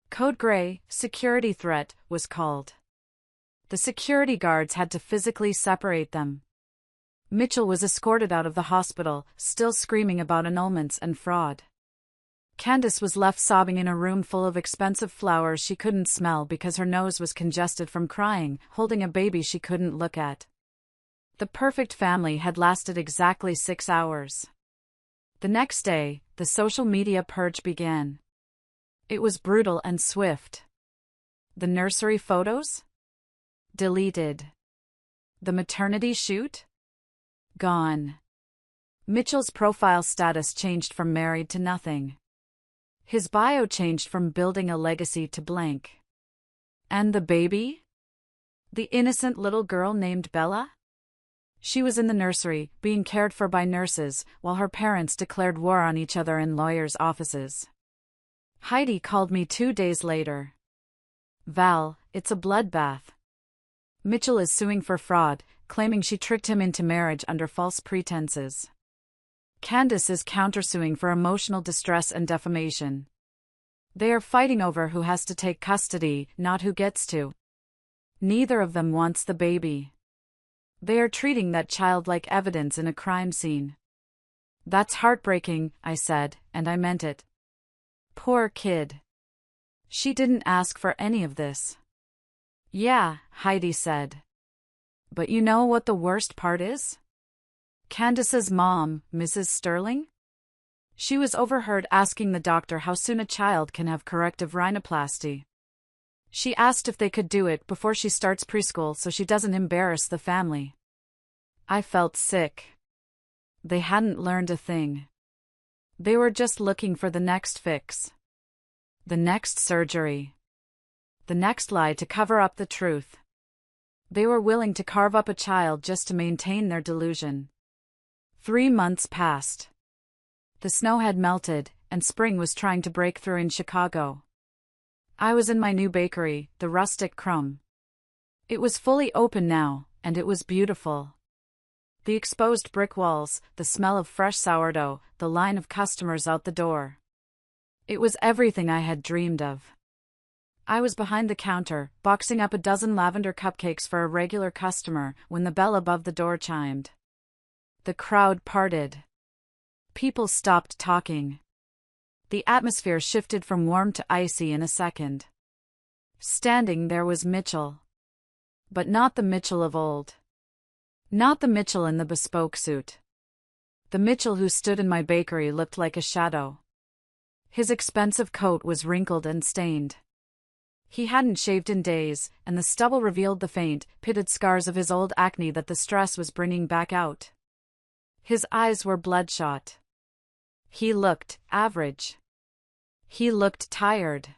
Code Gray, security threat, was called. The security guards had to physically separate them. Mitchell was escorted out of the hospital, still screaming about annulments and fraud. Candace was left sobbing in a room full of expensive flowers she couldn't smell because her nose was congested from crying, holding a baby she couldn't look at. The perfect family had lasted exactly 6 hours. The next day, the social media purge began. It was brutal and swift. The nursery photos? Deleted. The maternity shoot? Gone. Mitchell's profile status changed from married to nothing. His bio changed from building a legacy to blank. And the baby? The innocent little girl named Bella? She was in the nursery, being cared for by nurses, while her parents declared war on each other in lawyers' offices. Heidi called me 2 days later. Val, it's a bloodbath. Mitchell is suing for fraud, claiming she tricked him into marriage under false pretenses. Candace is countersuing for emotional distress and defamation. They are fighting over who has to take custody, not who gets to. Neither of them wants the baby. They are treating that child like evidence in a crime scene. That's heartbreaking, I said, and I meant it. Poor kid. She didn't ask for any of this. Yeah, Heidi said. But you know what the worst part is? Candace's mom, Mrs. Sterling? She was overheard asking the doctor how soon a child can have corrective rhinoplasty. She asked if they could do it before she starts preschool so she doesn't embarrass the family. I felt sick. They hadn't learned a thing. They were just looking for the next fix. The next surgery. The next lie to cover up the truth. They were willing to carve up a child just to maintain their delusion. 3 months passed. The snow had melted, and spring was trying to break through in Chicago. I was in my new bakery, the Rustic Crumb. It was fully open now, and it was beautiful. The exposed brick walls, the smell of fresh sourdough, the line of customers out the door. It was everything I had dreamed of. I was behind the counter, boxing up a dozen lavender cupcakes for a regular customer, when the bell above the door chimed. The crowd parted. People stopped talking. The atmosphere shifted from warm to icy in a second. Standing there was Mitchell. But not the Mitchell of old. Not the Mitchell in the bespoke suit. The Mitchell who stood in my bakery looked like a shadow. His expensive coat was wrinkled and stained. He hadn't shaved in days, and the stubble revealed the faint, pitted scars of his old acne that the stress was bringing back out. His eyes were bloodshot. He looked average. He looked tired.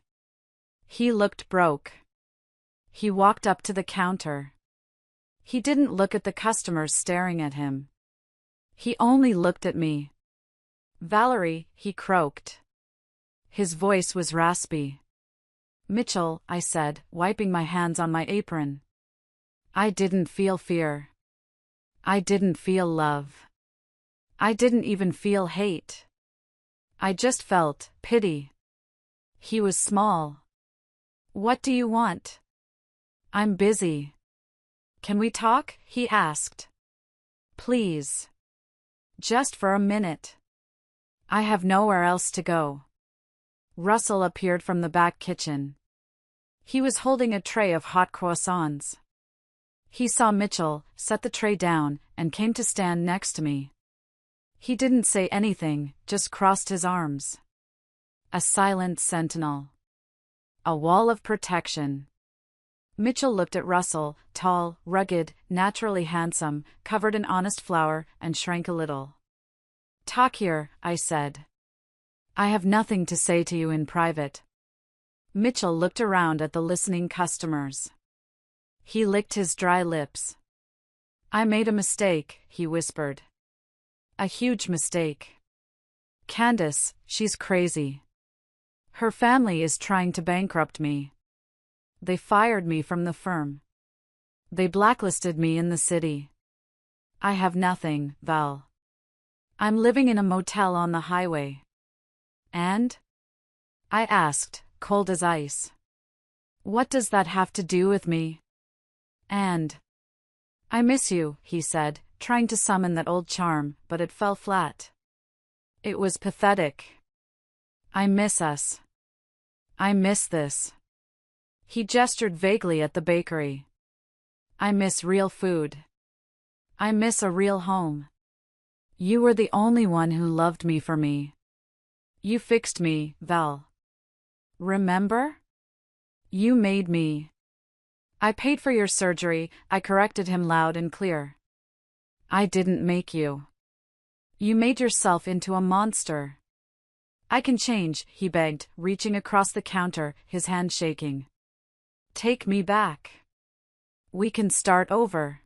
He looked broke. He walked up to the counter. He didn't look at the customers staring at him. He only looked at me. Valery, he croaked. His voice was raspy. Mitchell, I said, wiping my hands on my apron. I didn't feel fear. I didn't feel love. I didn't even feel hate. I just felt pity. He was small. What do you want? I'm busy. Can we talk? He asked. Please. Just for a minute. I have nowhere else to go. Russell appeared from the back kitchen. He was holding a tray of hot croissants. He saw Mitchell, set the tray down, and came to stand next to me. He didn't say anything, just crossed his arms. A silent sentinel. A wall of protection. Mitchell looked at Russell, tall, rugged, naturally handsome, covered in honest flour, and shrank a little. Talk here, I said. I have nothing to say to you in private. Mitchell looked around at the listening customers. He licked his dry lips. I made a mistake, he whispered. A huge mistake. Candace, she's crazy. Her family is trying to bankrupt me. They fired me from the firm. They blacklisted me in the city. I have nothing, Val. I'm living in a motel on the highway. And? I asked, cold as ice. What does that have to do with me? And? I miss you, he said, trying to summon that old charm, but it fell flat. It was pathetic. I miss us. I miss this. He gestured vaguely at the bakery. I miss real food. I miss a real home. You were the only one who loved me for me. You fixed me, Val. Remember? You made me. I paid for your surgery, I corrected him loud and clear. I didn't make you. You made yourself into a monster. I can change, he begged, reaching across the counter, his hand shaking. Take me back. We can start over.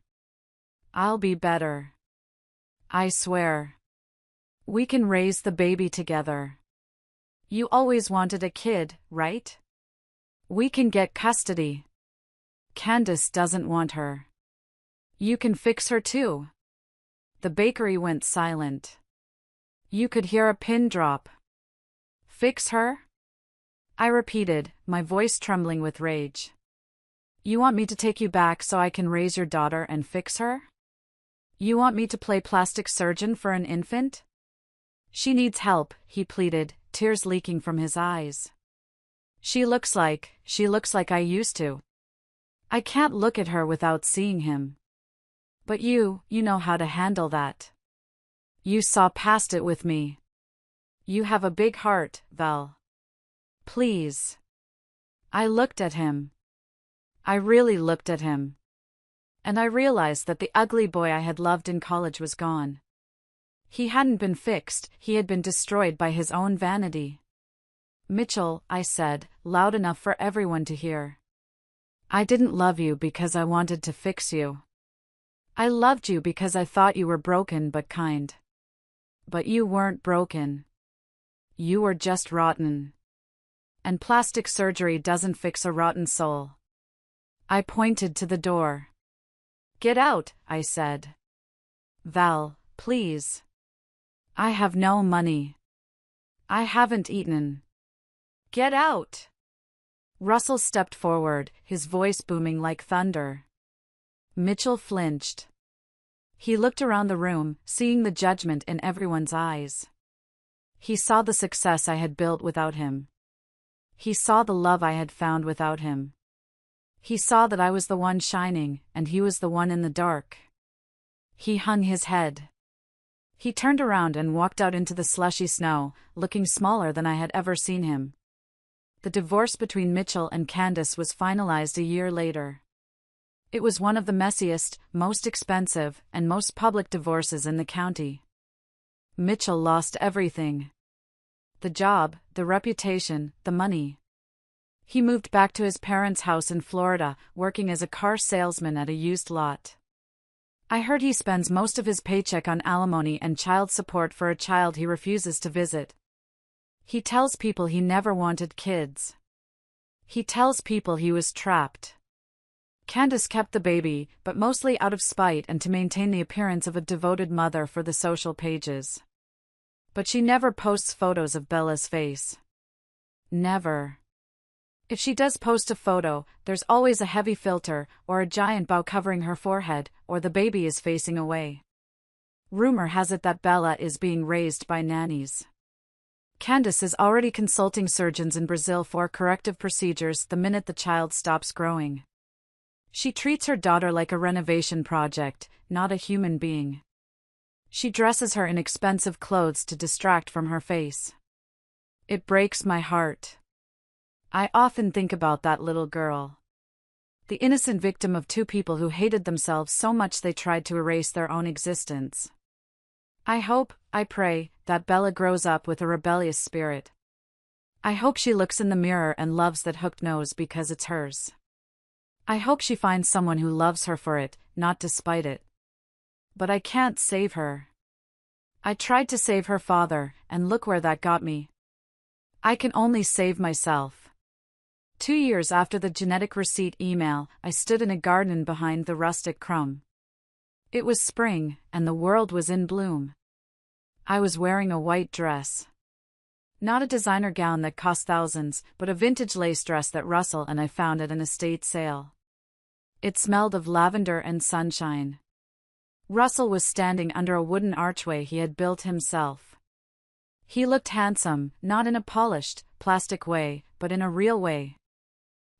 I'll be better. I swear. We can raise the baby together. You always wanted a kid, right? We can get custody. Candace doesn't want her. You can fix her too. The bakery went silent. You could hear a pin drop. Fix her? I repeated, my voice trembling with rage. You want me to take you back so I can raise your daughter and fix her? You want me to play plastic surgeon for an infant? She needs help, he pleaded, tears leaking from his eyes. She looks like I used to. I can't look at her without seeing him. But you know how to handle that. You saw past it with me. You have a big heart, Val. Please. I looked at him. I really looked at him. And I realized that the ugly boy I had loved in college was gone. He hadn't been fixed, he had been destroyed by his own vanity. Mitchell, I said, loud enough for everyone to hear. I didn't love you because I wanted to fix you. I loved you because I thought you were broken but kind. But you weren't broken. You were just rotten. And plastic surgery doesn't fix a rotten soul. I pointed to the door. Get out, I said. Val, please. I have no money. I haven't eaten. Get out! Russell stepped forward, his voice booming like thunder. Mitchell flinched. He looked around the room, seeing the judgment in everyone's eyes. He saw the success I had built without him. He saw the love I had found without him. He saw that I was the one shining, and he was the one in the dark. He hung his head. He turned around and walked out into the slushy snow, looking smaller than I had ever seen him. The divorce between Mitchell and Candace was finalized a year later. It was one of the messiest, most expensive, and most public divorces in the county. Mitchell lost everything. The job, the reputation, the money. He moved back to his parents' house in Florida, working as a car salesman at a used lot. I heard he spends most of his paycheck on alimony and child support for a child he refuses to visit. He tells people he never wanted kids. He tells people he was trapped. Candace kept the baby, but mostly out of spite and to maintain the appearance of a devoted mother for the social pages. But she never posts photos of Bella's face. Never. If she does post a photo, there's always a heavy filter, or a giant bow covering her forehead, or the baby is facing away. Rumor has it that Bella is being raised by nannies. Candace is already consulting surgeons in Brazil for corrective procedures the minute the child stops growing. She treats her daughter like a renovation project, not a human being. She dresses her in expensive clothes to distract from her face. It breaks my heart. I often think about that little girl. The innocent victim of two people who hated themselves so much they tried to erase their own existence. I hope, I pray, that Bella grows up with a rebellious spirit. I hope she looks in the mirror and loves that hooked nose because it's hers. I hope she finds someone who loves her for it, not despite it. But I can't save her. I tried to save her father, and look where that got me. I can only save myself. 2 years after the genetic receipt email, I stood in a garden behind the rustic crumb. It was spring, and the world was in bloom. I was wearing a white dress. Not a designer gown that cost thousands, but a vintage lace dress that Russell and I found at an estate sale. It smelled of lavender and sunshine. Russell was standing under a wooden archway he had built himself. He looked handsome, not in a polished, plastic way, but in a real way.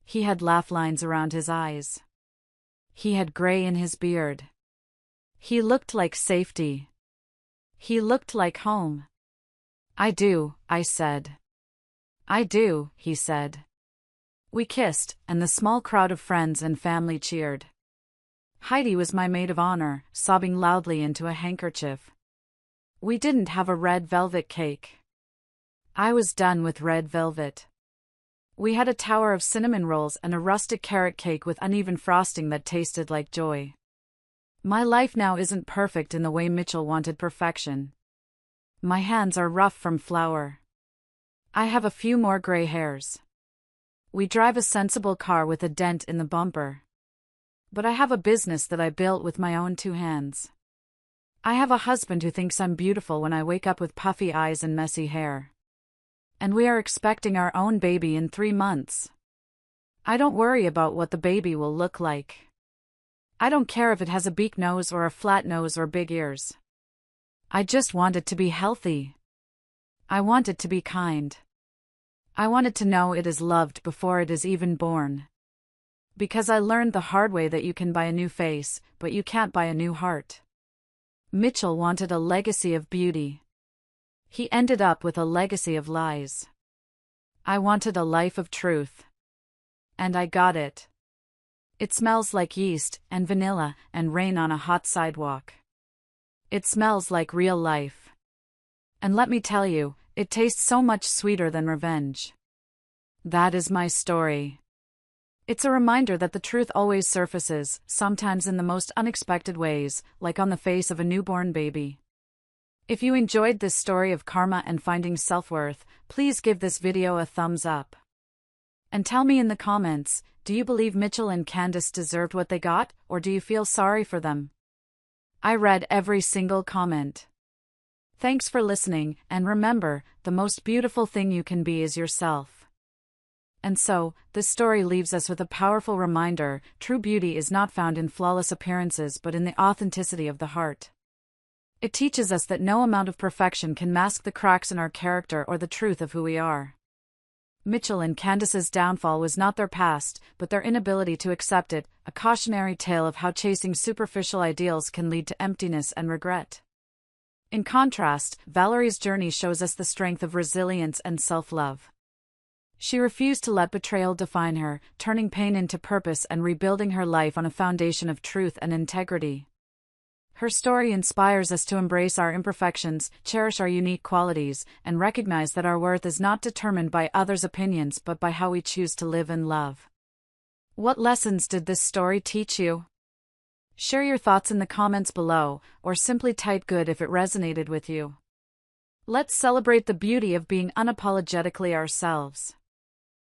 He had laugh lines around his eyes. He had gray in his beard. He looked like safety. He looked like home. "I do," I said. "I do," he said. We kissed, and the small crowd of friends and family cheered. Heidi was my maid of honor, sobbing loudly into a handkerchief. We didn't have a red velvet cake. I was done with red velvet. We had a tower of cinnamon rolls and a rustic carrot cake with uneven frosting that tasted like joy. My life now isn't perfect in the way Mitchell wanted perfection. My hands are rough from flour. I have a few more gray hairs. We drive a sensible car with a dent in the bumper. But I have a business that I built with my own 2 hands. I have a husband who thinks I'm beautiful when I wake up with puffy eyes and messy hair. And we are expecting our own baby in 3 months. I don't worry about what the baby will look like. I don't care if it has a beak nose or a flat nose or big ears. I just want it to be healthy. I want it to be kind. I want it to know it is loved before it is even born. Because I learned the hard way that you can buy a new face, but you can't buy a new heart. Mitchell wanted a legacy of beauty. He ended up with a legacy of lies. I wanted a life of truth. And I got it. It smells like yeast and vanilla and rain on a hot sidewalk. It smells like real life. And let me tell you, it tastes so much sweeter than revenge. That is my story. It's a reminder that the truth always surfaces, sometimes in the most unexpected ways, like on the face of a newborn baby. If you enjoyed this story of karma and finding self-worth, please give this video a thumbs up. And tell me in the comments, do you believe Mitchell and Candace deserved what they got, or do you feel sorry for them? I read every single comment. Thanks for listening, and remember, the most beautiful thing you can be is yourself. And so, this story leaves us with a powerful reminder: true beauty is not found in flawless appearances but in the authenticity of the heart. It teaches us that no amount of perfection can mask the cracks in our character or the truth of who we are. Mitchell and Candace's downfall was not their past, but their inability to accept it, a cautionary tale of how chasing superficial ideals can lead to emptiness and regret. In contrast, Valery's journey shows us the strength of resilience and self-love. She refused to let betrayal define her, turning pain into purpose and rebuilding her life on a foundation of truth and integrity. Her story inspires us to embrace our imperfections, cherish our unique qualities, and recognize that our worth is not determined by others' opinions but by how we choose to live and love. What lessons did this story teach you? Share your thoughts in the comments below, or simply type good if it resonated with you. Let's celebrate the beauty of being unapologetically ourselves.